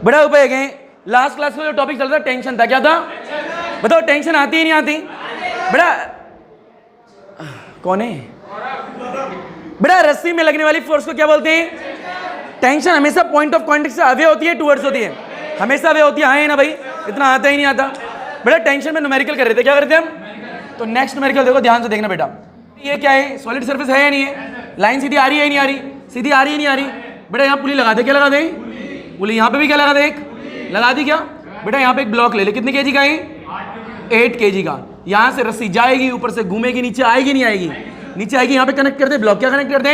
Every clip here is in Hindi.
बड़ा उपाय गए। लास्ट क्लास में जो टॉपिक चल रहा था टेंशन था, क्या था बताओ? टेंशन आती ही नहीं आती? बड़ा कौन है? बड़ा रस्सी में लगने वाली फोर्स को क्या बोलते हैं? टेंशन हमेशा पॉइंट ऑफ कांटेक्ट से अवे होती है, टूवर्ड्स होती है, हमेशा अवे होती है। हाँ है ना भाई? इतना आता ही नहीं आता। बड़ा टेंशन में न्यूमेरिकल कर रहे थे, क्या करते हैं हम? तो नेक्स्ट न्यूमेरिकल देखो, ध्यान से देखना बेटा। ये क्या है? सॉलिड सरफेस है या नहीं है? लाइन सीधी आ रही है नहीं आ रही? सीधी आ रही है नहीं आ रही? बेटा यहाँ पुली लगा दे, क्या लगा दे? पुली। यहाँ पे भी क्या लगा दे? एक लगा दी क्या? बेटा यहाँ पे एक ब्लॉक ले ले, कितने केजी का है? 8 kg का। यहाँ से रस्सी जाएगी, ऊपर से घूमेगी, नीचे आएगी नहीं आएगी? नीचे आएगी। यहाँ पे कनेक्ट कर दे ब्लॉक, क्या कनेक्ट कर दे?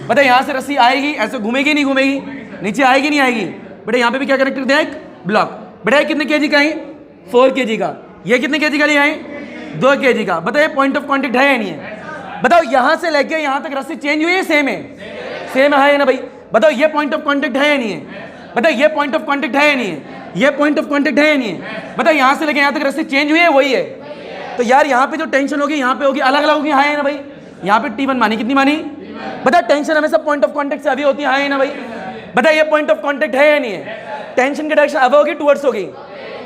बेटा यहाँ से रस्सी आएगी, ऐसे घूमेगी नहीं घूमेगी? नीचे आएगी नहीं आएगी? बेटा यहाँ पे भी क्या कनेक्ट कर दे? एक ब्लॉक। बेटा कितने केजी का है? 4 kg का। ये कितने केजी का लिया है? 2 kg का। बताइए पॉइंट ऑफ कांटेक्ट है या नहीं है? बताओ यहाँ से लेके यहाँ तक रस्सी चेंज हुई है, सेम है? सेम है ना भाई? बताओ ये पॉइंट ऑफ कांटेक्ट है या नहीं है? बताओ ये पॉइंट ऑफ कांटेक्ट है या नहीं है? ये पॉइंट ऑफ कांटेक्ट है या नहीं है? बताओ यहाँ से लेके यहाँ तक रस्सी चेंज हुई है, वही है। तो यार यहाँ पे जो टेंशन होगी यहाँ पे होगी, अलग अलग होगी, है ना भाई? यहाँ पे T1 मानी, कितनी मानी? बता टेंशन हमेशा पॉइंट ऑफ कांटेक्ट से अभी होती है ना भाई? बता ये पॉइंट ऑफ कांटेक्ट है या नहीं है? टेंशन की डायरेक्शन अब होगी, टुवर्ड्स होगी,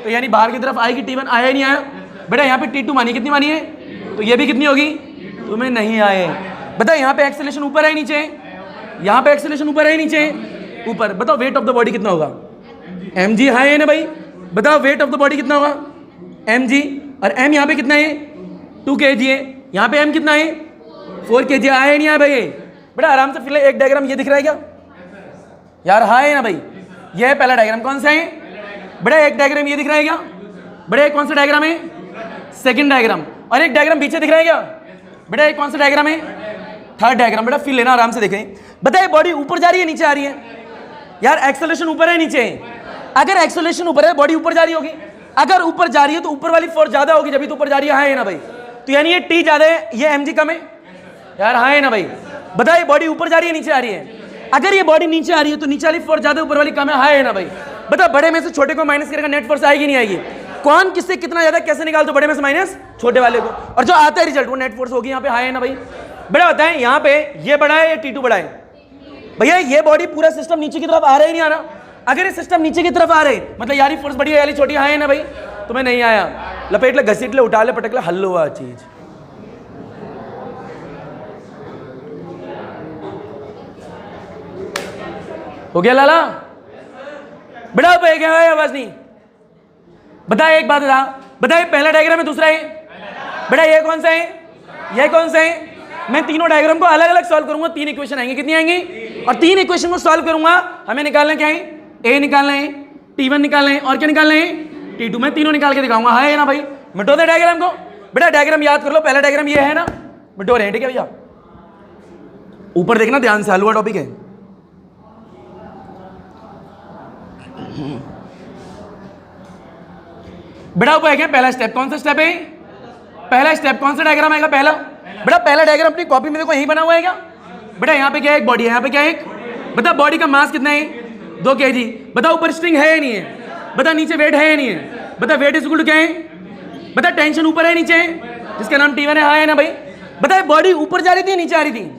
तो यानी बाहर की तरफ आएगी। T1 आया नहीं आया? बेटा यहाँ पे T2 मानी, कितनी मानी है? तो ये भी कितनी होगी? तुम्हें नहीं आए। बता यहाँ पे एक्सेलरेशन ऊपर है नीचे? यहाँ पे एक्सेलरेशन ऊपर है नीचे? ऊपर। बताओ वेट ऑफ द बॉडी कितना होगा? mg है ना भाई? बताओ वेट ऑफ द बॉडी कितना होगा? mg। और m यहाँ पे कितना है? 2 kg है। यहाँ पे m कितना है? 4 kg। आया नहीं आया भाई? बेटा आराम से फिलहाल एक डायग्राम ये दिख रहा है क्या यार? हाँ है ना भाई? ये है पहला डायग्राम, कौन सा है? बेटा एक डायग्राम ये दिख रहा है क्या? बेटा कौन सा डायग्राम है? Second diagram. और एक डायग्राम पीछे दिख रहा है क्या? बेटा कौन सा डायग्राम है? Third diagram. बेटा फील लेना, आराम से देखें। बताइए बॉडी ऊपर जा रही है नीचे आ रही है? यार एक्सेलरेशन ऊपर है नीचे? अगर एक्सेलरेशन ऊपर है बॉडी ऊपर जा रही होगी। अगर ऊपर जा रही है तो ऊपर वाली फोर्स ज्यादा होगी, जब तो ऊपर जा रही है ना भाई? तो यानी ये T ज्यादा है, ये mg कम है यार, हाँ है ना भाई? बताइए बॉडी ऊपर जा रही है नीचे आ रही है? अगर ये बॉडी नीचे आ रही है तो नीचे वाली फोर्स ज्यादा, ऊपर वाली कम है, हाँ है ना भाई? बता बड़े में से छोटे को माइनस करेगा, नेट फोर्स आएगी नहीं आएगी? कौन किससे कितना ज्यादा कैसे निकाल? तो बड़े में से माइनस छोटे वाले को, और जो आता है रिजल्ट वो नेट फोर्स होगी यहाँ पे, हाँ है ना भाई? बेटा बताएं यहाँ पे ये बड़ा है या T2 बड़ा है? भैया ये बॉडी पूरा सिस्टम नीचे की तरफ आ रहा है नहीं आ रहा? अगर ये सिस्टम नीचे की तरफ आ रहे मतलब यार फोर्स बड़ी है यार छोटी, हाँ है ना भाई? तुम्हें नहीं आया? लपेट ले, घसीट ले, उठा ले, पटक ले, हल हुआ चीज। हो गया लाला? बेटा पे क्या है? आवाज नहीं। बताए एक बात बता, बताए पहला डायग्राम है, दूसरा है? बेटा ये कौन सा है? ये कौन सा है? मैं तीनों डायग्राम को अलग अलग सॉल्व करूंगा, 3 इक्वेशन आएंगे, कितनी आएंगी? और 3 इक्वेशन को सॉल्व करूंगा, हमें निकालना क्या है? A निकालना है, T1 निकालना है, और क्या निकालना है? T2। मैं तीनों निकाल के दिखाऊंगा, हाँ है ना भाई? मिटो दे डायग्राम को। बेटा डायग्राम याद कर लो, पहला डायग्राम ये है ना? मिटो रहे हैं, ठीक है भैया? ऊपर देखना ध्यान से, हलवा टॉपिक है। बेटा ऊपर है पहला स्टेप, कौन सा स्टेप है? पहला स्टेप कौन सा डायग्राम आएगा? पहला। बेटा पहला डायग्राम अपनी कॉपी में देखो, यही बना हुआ है क्या? बेटा यहाँ पे क्या है? एक बॉडी है, यहाँ पे क्या है? एक। बता बॉडी का मास कितना है? 2 kg। बता ऊपर स्ट्रिंग है या नहीं है? बता नीचे वेट है या नहीं है? बता वेट इज इक्वल टू क्या है? बता टेंशन ऊपर है नीचे है, जिसका नाम T1 है, हाँ है ना भाई? बता बॉडी ऊपर जा रही थी नीचे आ रही थी,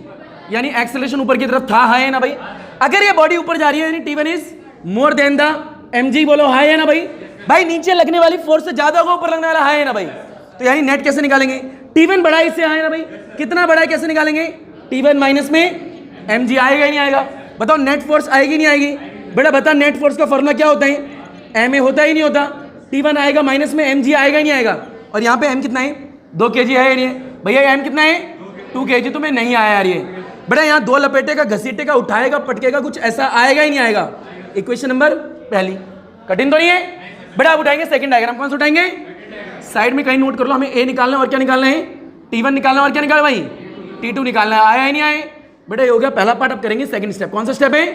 यानी एक्सेलरेशन ऊपर की तरफ था, हाँ है ना भाई? अगर ये बॉडी ऊपर जा रही है यानी T1 is more than the mg, बोलो हाँ है ना भाई? भाई नीचे लगने वाली फोर्स से ज्यादा होगा ऊपर लगने वाला, हाँ है ना भाई? तो यानी नेट कैसे निकालेंगे? T1 बड़ा है इससे, हाँ है ना भाई? कितना बड़ा है, कैसे निकालेंगे? T1 माइनस में mg आएगा ही नहीं आएगा? बताओ नेट फोर्स आएगी नहीं आएगी? बेटा बता नेट फोर्स का फॉर्मूला क्या होता है? ma होता ही नहीं होता? T1 आएगा माइनस में mg आएगा ही नहीं आएगा? और यहाँ पे m कितना है? 2 kg है या नहीं है? भैया m कितना है? 2 kg। तुम्हें नहीं आया यार ये? बेटा यहाँ 2 लपेटेगा, घसीटेगा, उठाएगा, पटकेगा, कुछ ऐसा आएगा ही नहीं आएगा? इक्वेशन नंबर पहली कठिन तो नहीं है? बेटा आप उठाएंगे सेकंड डायग्राम, कौन सा उठाएंगे? साइड में कहीं नोट कर लो, हमें a निकालना है और क्या निकालना है? T1 निकालना है और क्या निकालना भाई? T2 निकालना है। आया ही नहीं आए? बेटा ये हो गया पहला पार्ट। अब करेंगे सेकंड स्टेप, कौन सा स्टेप है?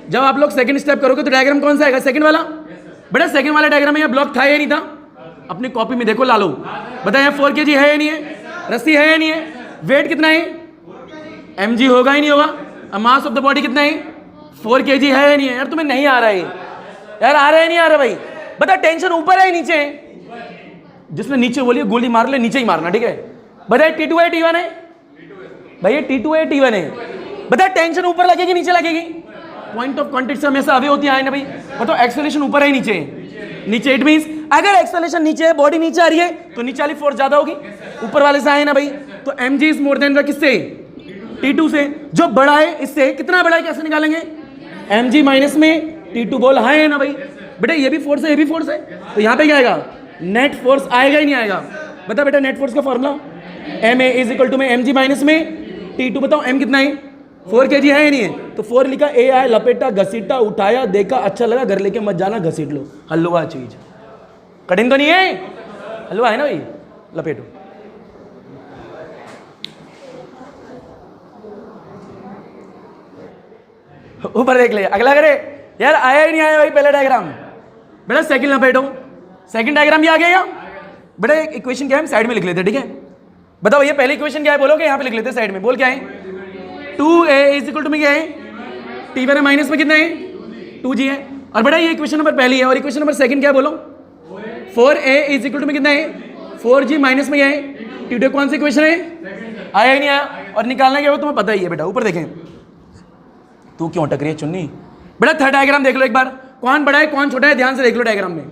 जब आप लोग सेकंड स्टेप करोगे तो डायग्राम कौन सा आएगा? सेकंड वाला। बेटा सेकंड वाला डायग्राम में यह ब्लॉक था या नहीं था? अपनी कॉपी में देखो लालो। बता यहाँ 4 kg है या नहीं है? रस्सी है या नहीं है? वेट कितना है? mg होगा ही नहीं होगा? मास ऑफ द बॉडी कितना है? 4 kg है या नहीं है? यार तुम्हें नहीं आ रहा है यार? आ रहा है नहीं आ रहा भाई? बता टेंशन ऊपर है नीचे? जिसने नीचे बोलिए गोली मार ले, नीचे ही मारना, ठीक है? बताए T2 है T1 है? भैया T2 है T1 है? बता टेंशन ऊपर लगेगी नीचे लगेगी? पॉइंट ऑफ कॉन्टेक्ट से हमेशा अवे होती है ना भाई। बताओ एक्सेलरेशन ऊपर है नीचे? नीचे। इट मींस अगर एक्सेलरेशन नीचे है, बॉडी नीचे आ रही है, तो नीचे वाली फोर्स ज्यादा होगी, ऊपर वाले से आए ना भाई। तो mg is more than the किससे? T2 से। जो बड़ा है इससे कितना बड़ा है कैसे निकालेंगे? mg माइनस में T2 बोल हाई है ना भाई। बेटा ये भी फोर्स है, ये भी फोर्स है, तो यहाँ पे क्या आएगा? नेट फोर्स आएगा ही नहीं आएगा? बता बेटा नेट फोर्स का formula ma is equal to में mg माइनस में T2। बताओ m कितना है? 4 kg है या नहीं है? तो 4 लिखा, ए आया, लपेटा, घसीटा, उठाया, देखा, अच्छा लगा, घर लेके मत जाना, घसीट लो। हलवा चीज कठिन तो नहीं है, हलवा है ना भाई, लपेटो। ऊपर देख ले, अगला करे यार, आया ही नहीं आया भाई पहला डायग्राम। बेटा सेकंड लपेटो, सेकंड डायग्राम भी आ गया। बेटा एक इक्वेशन क्या है, साइड में लिख लेते, ठीक है? बताओ ये पहली इक्वेशन क्या है, बोलोगे? यहाँ पे लिख लेते साइड में। बोल क्या है? 2a इज इक्वल टू में क्या है? T1 है, माइनस में कितना है? 2g है। और बेटा ये इक्वेशन नंबर पहली है, और इक्वेशन नंबर सेकंड क्या है बोलो? 4a इज इक्वल टू में कितना है? 4g माइनस में क्या है? T2। कौन सी इक्वेशन है? आया ही नहीं आया? और निकालना क्या हो तुम्हें पता ही है बेटा। ऊपर देखें, तू क्यों अटक रही है चुन्नी? बेटा थर्ड डायग्राम देख लो एक बार, कौन बड़ा है कौन छोटा है, ध्यान से देख लो डायग्राम में।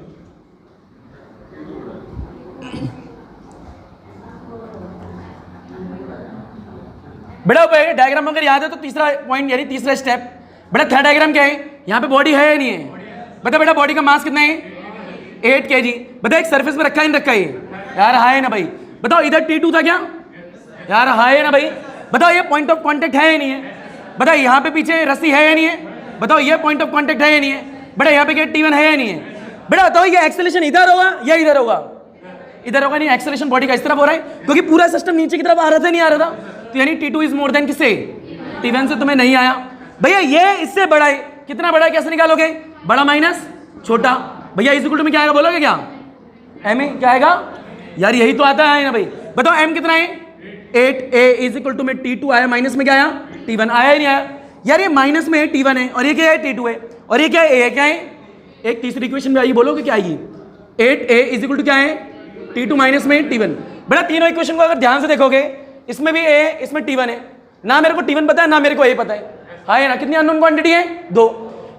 बेटा डायग्राम अगर याद है तो तीसरा पॉइंट यानी तीसरा स्टेप। बेटा थर्ड डायग्राम क्या है? यहाँ पे बॉडी है या नहीं है? बता बेटा बॉडी का मास कितना है? 8 kg। बता एक सरफेस में रखा है नहीं रखा है? यार हाई है ना भाई। बताओ इधर T2 था क्या? यार हाई है ना भाई। बताओ ये पॉइंट ऑफ कॉन्टेक्ट है या नहीं है? बताओ यहाँ पे पीछे रस्सी है या नहीं है? बताओ ये पॉइंट ऑफ कॉन्टेक्ट है या नहीं है? बेटा यहाँ पे T1 है या नहीं है? बेटा बताओ ये एक्सेलरेशन इधर होगा या इधर होगा? इधर होगा। नहीं, एक्सेलरेशन बॉडी का इस तरफ हो रहा है क्योंकि पूरा सिस्टम नीचे की तरफ आ रहा था, नहीं आ रहा था, तो यानी T2 इज मोर देन किससे? T1 से। तुम्हें नहीं आया भैया, ये इससे बड़ा है, कितना बड़ा है कैसे निकालोगे? बड़ा माइनस छोटा। भैया इज इक्वल टू में क्या आएगा बोलोगे क्या? m क्या आएगा? यार यही तो आता है ना भाई। बताओ m कितना है? 8a इज इक्वल टू में T2 आया, माइनस में क्या आया? T1 आया ही नहीं आया? यार ये माइनस में T1 है, और ये क्या है? T2 है, और ये क्या है? a है। क्या है? एक तीसरी इक्वेशन में आइए, बोलोगे क्या आएगी? 8a इज इक्वल टू क्या है? T2 माइनस में T1। बेटा तीनों इक्वेशन को अगर ध्यान से देखोगे, इसमें भी a है, इसमें T1 है। ना मेरे को T1 पता है, ना मेरे को a पता है। हाँ है ना? कितनी अननोन क्वांटिटी है? 2।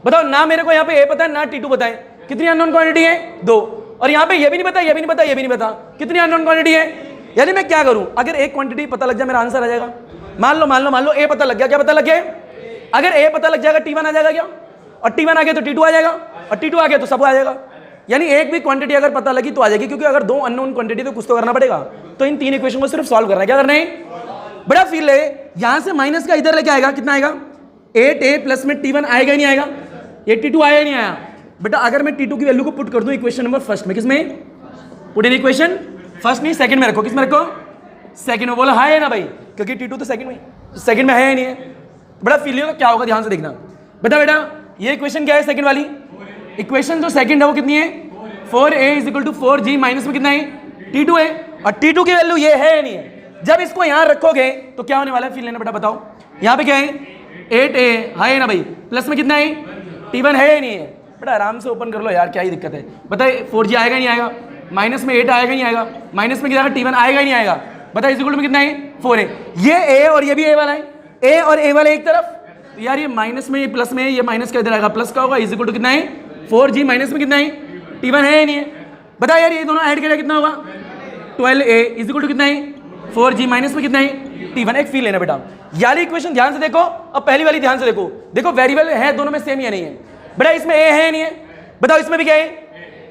बताओ ना मेरे को यहाँ पे a पता है, ना T2 पता है, कितनी अननोन क्वांटिटी है? 2। और यहाँ पे ये भी नहीं पता, ये भी नहीं पता, ये भी नहीं पता, कितनी अननोन क्वांटिटी है? यानी मैं क्या करूँ, अगर एक क्वांटिटी पता लग जाए मेरा आंसर आ जाएगा। मान लो a पता लग गया। क्या पता लग गया? अगर a पता लग जाएगा T1 आ जाएगा क्या? और T1 आ गया तो T2 आ जाएगा, और T2 आ गया तो सब आ जाएगा। यानी एक भी क्वांटिटी अगर पता लगी तो आ जाएगी, क्योंकि अगर 2 अननोन क्वांटिटी तो कुछ तो करना पड़ेगा। तो इन 3 इक्वेशन को सिर्फ सॉल्व करना है। क्या करना है? बड़ा फील है, यहां से माइनस का इधर लेके आएगा, कितना आएगा? 8a प्लस में T1 आएगा ही नहीं आएगा? ये T2 आया ही नहीं आया? बेटा अगर मैं T2 की वैल्यू को पुट कर दूं इक्वेशन नंबर फर्स्ट में, किसमें पुट इन इक्वेशन फर्स्ट नहीं सेकंड में रखो। किस में रखो? सेकंड में। बोला हाई है ना भाई, क्योंकि T2 तो सेकंड में, सेकंड में है या नहीं है? बड़ा फील होगा क्या होगा, ध्यान से देखना। बेटा ये इक्वेशन क्या है? सेकंड वाली इक्वेशन जो सेकंड है वो कितनी है? 4a is equal to 4g minus में कितना है? T2 है, और T2 की वैल्यू ये है या नहीं है? जब इसको यहां रखोगे तो क्या होने वाला है? फील लेना बेटा, बताओ। यहाँ पे क्या है? 8a हाई है ना भाई, प्लस में कितना है? T1 है या नहीं है? बेटा आराम से ओपन कर लो यार, क्या ही दिक्कत है? बताइए 4g आएगा नहीं आएगा? माइनस में 8 आएगा नहीं आएगा? माइनस में कितना? T1 आएगा ही नहीं आएगा? बता इज इक्वल टू में कितना है? 4 है। ये a और ये भी a वाला है, a और a वाला एक तरफ, तो यार ये माइनस में, ये प्लस में, ये माइनस का इधर आएगा, प्लस का होगा। इज इक्वल टू कितना है? 4g माइनस में कितना है? T1 है या नहीं है? बता यार ये दोनों ऐड करेगा कितना होगा? 12a इज इक्वल टू कितना है? 4g माइनस में कितना है? T1। एक फील लेना बेटा, यार इक्वेशन ध्यान से देखो, और पहली वाली ध्यान से देखो। देखो वेरिएबल है दोनों में सेम या नहीं है? बेटा इसमें a है या नहीं है? बताओ इसमें भी क्या है?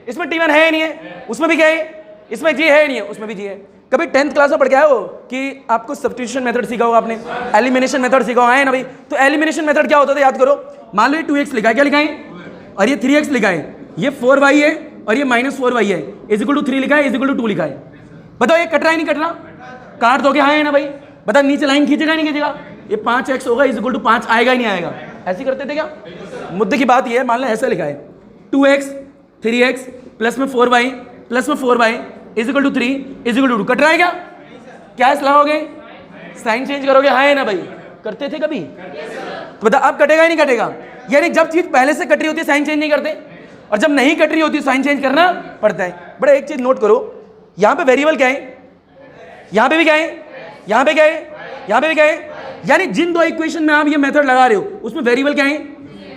इसमें T1 है या नहीं है? उसमें भी क्या है? इसमें g है या नहीं है? उसमें भी g है। कभी 10th क्लास में पढ़ के आए हो कि आपको सब्स्टिट्यूशन मेथड सीखा होगा आपने, एलिमिनेशन मेथड सीखा होगा, है ना भाई? तो एलिमिनेशन मेथड क्या होता था याद करो। मान लो ये 2x लिखा है, क्या लिखा है? और ये 3x लिखा है, ये 4y है, और ये माइनस 4y है, इज इक्वल टू 3 लिखा है, इज इक्वल टू 2 लिखा है। बताओ ये कट रहा है नहीं कट रहा? काट दोगे हाँ है ना भाई? बता नीचे लाइन खींचेगा नहीं खींचेगा? ये 5x होगा, इज इक्वल टू 5 आएगा ही नहीं आएगा? ऐसे करते थे क्या? मुद्दे की बात ये है, मान लो ऐसा लिखा है 2x 3x प्लस में 4y प्लस में 4y is equal to 3 is equal to 2। Cut रहा है क्या? क्या लाओगे? साइन चेंज करोगे हाँ है ना भाई? करते थे कभी? तो बता अब कटेगा ही नहीं कटेगा? यानी जब चीज पहले से कट रही होती है साइन चेंज नहीं करते, और जब नहीं कट रही होती है साइन चेंज करना पड़ता है। बड़ा एक चीज नोट करो, यहाँ पे वेरिएबल क्या है, यहाँ पे भी क्या है, यहाँ पे क्या है, यहाँ पे भी क्या है? यानी जिन दो इक्वेशन में आप ये मेथड लगा रहे हो उसमें वेरिएबल क्या है?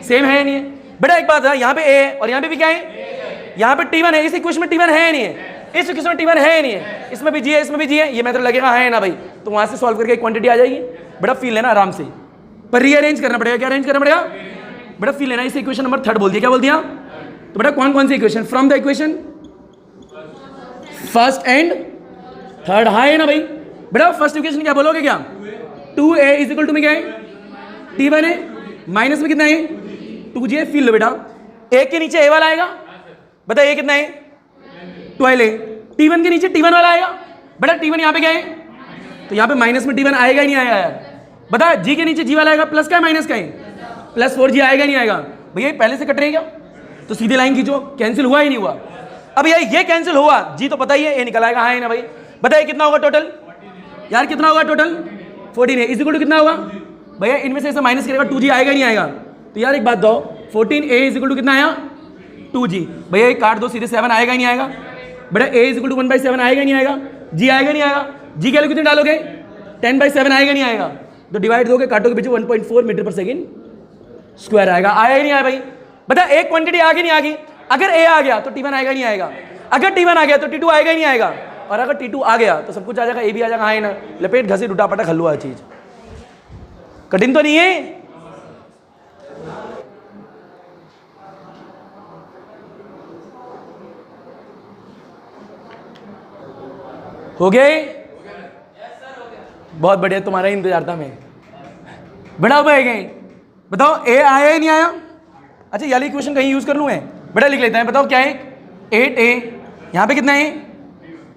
सेम है या नहीं है? बेटा एक बात है, यहाँ पे ए है और यहाँ पे भी क्या है, यहाँ पे T1 है। इस इक्वेशन में T1 है या नहीं है? इस इक्वेशन में T1 है या नहीं है? इसमें भी जी है, इसमें भी जी है, ये मेथड लगेगा है ना भाई? तो वहां से सॉल्व करके एक क्वांटिटी आ जाएगी। बेटा फील लेना आराम से, पर रीअरेंज करना पड़ेगा। क्या अरेंज करना पड़ेगा? बेटा फील लेना। इस इक्वेशन नंबर 3 बोल दिया। क्या बोल दिया? तो बेटा कौन कौन सी equation? From the equation first and third, हाँ है ना भाई? बेटा फर्स्ट इक्वेशन क्या बोलोगे? क्या 2a इज इक्वल टू में क्या है? T1 है, माइनस में कितना है? 2g है। फील लो बेटा, a के नीचे a वाला आएगा। बता a कितना है? 12a। T1 के नीचे T1 वाला आएगा। बेटा T1 यहाँ पे क्या है? तो यहाँ पे माइनस में T1 आएगा ही नहीं आएगा यार? बता g के नीचे g वाला आएगा, प्लस का है माइनस का है? प्लस 4g आएगा नहीं आएगा? भैया पहले से कट रहे हैं क्या? तो सीधी लाइन खींचो, कैंसिल हुआ ही नहीं हुआ। अब यार ये कैंसिल हुआ, जी तो पता ही है, ये निकल आएगा, हाँ है ना भाई? बताइए कितना होगा टोटल? यार कितना होगा टोटल? 14 है। इज इक्वल टू कितना होगा भैया? इनमें से ऐसा माइनस करेगा 2g आएगा नहीं आएगा? तो यार एक बात दो, 14a इज इक्वल टू कितना आया? 2g। भैया एक काट दो, सीधे 7 आएगा ही नहीं आएगा? बेटा a इज इक्वल टू 1/7 आएगा नहीं आएगा? g आएगा नहीं आएगा? g के लिए कितने डालोगे? 10/7 आएगा नहीं आएगा? तो डिवाइड दोगे, काटोगे पीछे, 1.4 मीटर पर सेकेंड स्क्वायर आएगा। आया ही नहीं आया भाई? बता एक क्वांटिटी आ गई नहीं आ गई? अगर a आ गया तो T1 आएगा नहीं आएगा? अगर T1 आ गया तो T2 आएगा ही नहीं आएगा? और अगर T2 आ गया तो सब कुछ आ जाएगा, a भी आ जाएगा, हाँ ना? लपेट घसीट उठा पटा खल्लुआ चीज, कठिन तो नहीं है। हो गए? बहुत बढ़िया, तुम्हारा इंतजार था मैं। बड़ा हो गए? बताओ a आया ही नहीं आया? अच्छा याली क्वेश्चन कहीं यूज कर लूँ मैं? बेटा लिख लेता है, बताओ क्या है? 8a। यहाँ पे कितना है?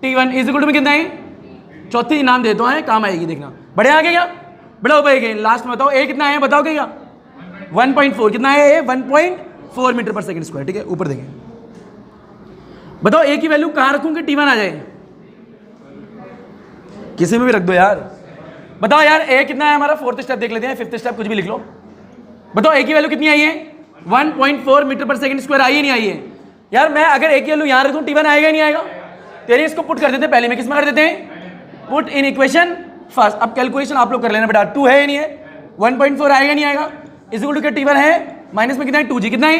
T1 इज इक्वल टू में कितना है? चौथी नाम देता हूँ, काम आएगी देखना। बड़े आगे क्या? बड़ा हो गए? लास्ट में बताओ a कितना है? बताओ क्या? 1.4। कितना है a? 1.4 मीटर पर सेकंड स्क्वायर। ठीक है, ऊपर देखें। बताओ a की वैल्यू कहाँ रखूँ कि T1 आ जाए? किसी में भी रख दो यार। बताओ यार a कितना है हमारा? फोर्थ स्टेप देख लेते हैं, फिफ्थ स्टेप कुछ भी लिख लो। बताओ a की वैल्यू कितनी आई है? 1.4 मीटर पर सेकंड स्क्वायर आई है नहीं आई है? यार मैं अगर a की वैल्यू यहाँ रख दूँ, T1 आएगा नहीं आएगा? तेरे इसको पुट कर देते हैं, पहले में किसमें कर देते हैं? Put in equation first. अब कैलकुलेशन आप लोग कर लेना बेटा। 2 है या नहीं है? 1.4 आएगा नहीं आएगा? इज इक्वल टू क्या? T1 है, माइनस में कितना है? 2g। कितना है?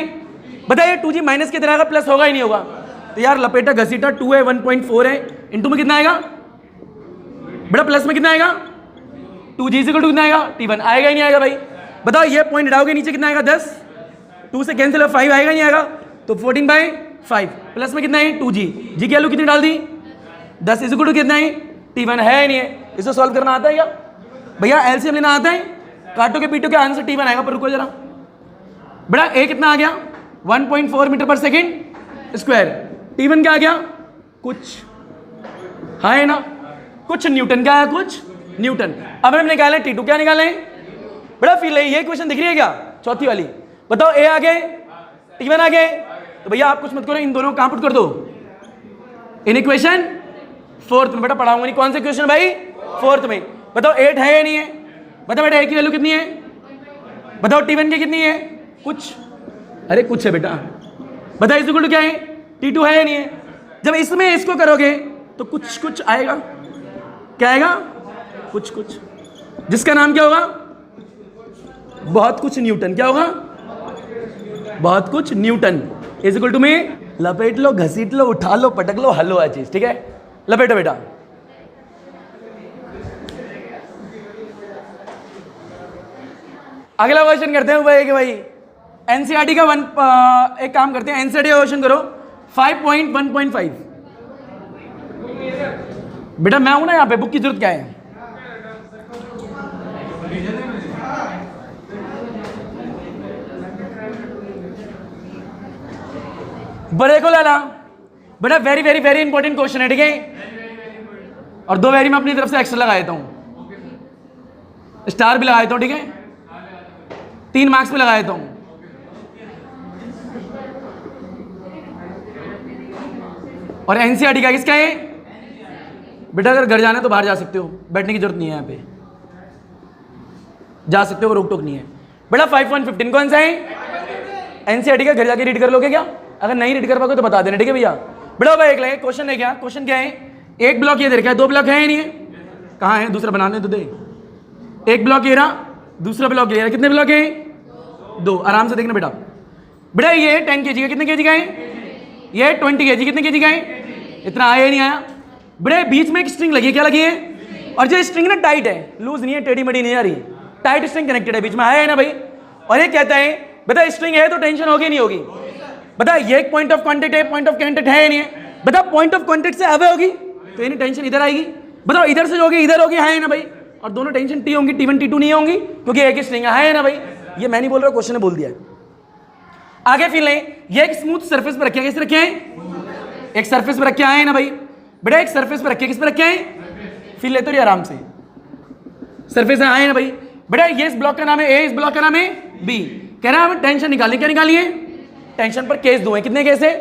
बताइए 2g माइनस कितना आएगा? प्लस होगा ही नहीं होगा? तो यार लपेटा घसीटा 2 है, 1.4 है, इंटू में कितना आएगा बेटा? प्लस में कितना आएगा? 2g इज इक्वल टू कितना आएगा? T1 आएगा ही नहीं आएगा भाई? बताओ ये पॉइंट हटाओगे, नीचे कितना आएगा? 10। 2 से कैंसिल है, 5 आएगा नहीं आएगा? तो 14/5 प्लस में कितना है? 2g। g की वैल्यू कितनी डाल दी? 10 इज इक्वल टू कितना है? T1 है नहीं है? इसे सॉल्व करना आता है क्या भैया? एलसीएम लेना आता है? काटो के पीटो के आंसर T1 आएगा। पर रुको जरा बेटा, a कितना आ गया? 1.4 मीटर पर सेकेंड स्क्वायर। T1 क्या आ गया? कुछ, हाँ है ना? कुछ न्यूटन। क्या है? कुछ न्यूटन। अब हम निकाले T2। क्या निकाले बेटा? फील है, ये क्वेश्चन दिख रही है क्या? चौथी वाली। बताओ a आ गए, T1 आ गए, तो भैया आप कुछ मत करो, इन दोनों को कहां पुट कर दो? इन इक्वेशन फोर्थ में। बेटा पढ़ाऊंगा नहीं, कौन से क्वेश्चन भाई? फोर्थ में। बताओ 8 है या नहीं है? बताओ बेटा a की वैल्यू कितनी है? बताओ T1 की कितनी है? कुछ, अरे कुछ है बेटा। बताओ इस इक्वल टू क्या है? T2 है या नहीं है? जब इसमें इसको करोगे तो कुछ कुछ आएगा। क्या आएगा? कुछ कुछ, जिसका नाम क्या होगा? बहुत कुछ न्यूटन। क्या होगा? बहुत कुछ न्यूटन। इज इक्वल टू में लपेट लो, घसीट लो, उठा लो, पटक लो, हल लो चीज। ठीक है, लपेटो बेटा। अगला क्वेश्चन करते हैं भाई कि भाई एनसीईआरटी का एक काम करते हैं, एनसीईआरटी का क्वेश्चन करो 5.1.5। बेटा मैं हूं ना यहाँ पे, बुक की जरूरत क्या है? बड़े को लाला बेटा, very very very important question है। ठीक है, और 2 वेरी मैं अपनी तरफ से एक्स्ट्रा लगा देता हूं, स्टार भी लगा देता हूं। ठीक है, 3 मार्क्स पे लगा देता हूं। और एनसीईआरटी का किसका है बेटा? अगर घर जाना है तो बाहर जा सकते हो, बैठने की जरूरत नहीं है, यहाँ पे जा सकते हो, रोक टोक नहीं है। बेटा 5.15 कौन सा है? एनसीईआरटी का घर जाके रीड कर लोगे क्या? अगर नहीं रीड कर पाओगे तो बता देना। ठीक है भैया। बेटा भाई एक लगे क्वेश्चन है क्या? क्वेश्चन क्या है? एक ब्लॉक ये दे रखा है, 2 ब्लॉक है या नहीं है? कहाँ है? दूसरा बनाने तो दे। एक ब्लॉक ये रहा, दूसरा ब्लॉक ये रहा, कितने ब्लॉक है? 2, आराम से देखना बेटा। बेटा ये 10 kg का, कितने kg का है? ये 20 kg, कितने kg का है? इतना आया ही नहीं आया। बेटा बीच में एक स्ट्रिंग लगी है, क्या लगी है? और जो स्ट्रिंग ना टाइट है, लूज नहीं है, टेढ़ी मेढ़ी नहीं आ रही, टाइट स्ट्रिंग कनेक्टेड है, बीच में आया है ना भाई। और ये कहता है बता स्ट्रिंग है तो टेंशन होगी नहीं होगी? बता ये एक पॉइंट ऑफ कांटेक्ट है, पॉइंट ऑफ कांटेक्ट है नहीं है? बता पॉइंट ऑफ कांटेक्ट से अवे होगी तो यानी टेंशन इधर आएगी। बताओ इधर से जो होगी इधर होगी, है ना भाई? और दोनों टेंशन टी होंगी, T1 T2 नहीं होंगी क्योंकि एक ही स्ट्रिंग है ना भाई। ये मैं नहीं बोल रहा, क्वेश्चन ने बोल दिया है। आगे फिर लें, ये एक स्मूथ सरफेस पर रखे, कैसे रखे हैं? एक सरफेस पर रखे है ना भाई। बेटा एक सरफेस पर रखे, किस पर रखे हैं? फिर ले तो रही आराम से, सरफेस है ना भाई। बेटा ये इस ब्लॉक का नाम है A, इस ब्लॉक का नाम है B। कह रहा है हमें टेंशन निकालनी, क्या निकालिए? टेंशन पर केस 2 है। कितने केस है?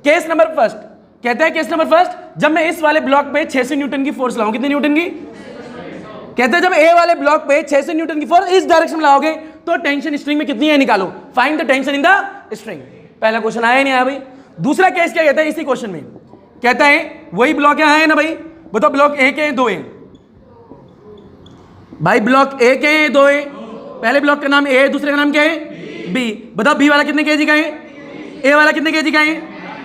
केस नंबर फर्स्ट कहता है, केस नंबर फर्स्ट, जब मैं इस वाले ब्लॉक पे 600 न्यूटन की फोर्स लगाऊं, कितने न्यूटन की? कहते हैं जब A वाले ब्लॉक पे 600 न्यूटन की फोर्स इस डायरेक्शन में लगाओगे तो टेंशन स्ट्रिंग में कितनी है निकालो, find the tension in the string. पहला क्वेश्चन आया नहीं आया भाई। दूसरा केस क्या कहता है इसी क्वेश्चन में? कहता है वही ब्लॉक है ना भाई। बताओ ब्लॉक A के 2 है भाई, ब्लॉक A के 2 है। पहले ब्लॉक का नाम A है, दूसरे का नाम क्या है? B। बताओ B वाला कितने kg का है? A वाला कितने kg का है?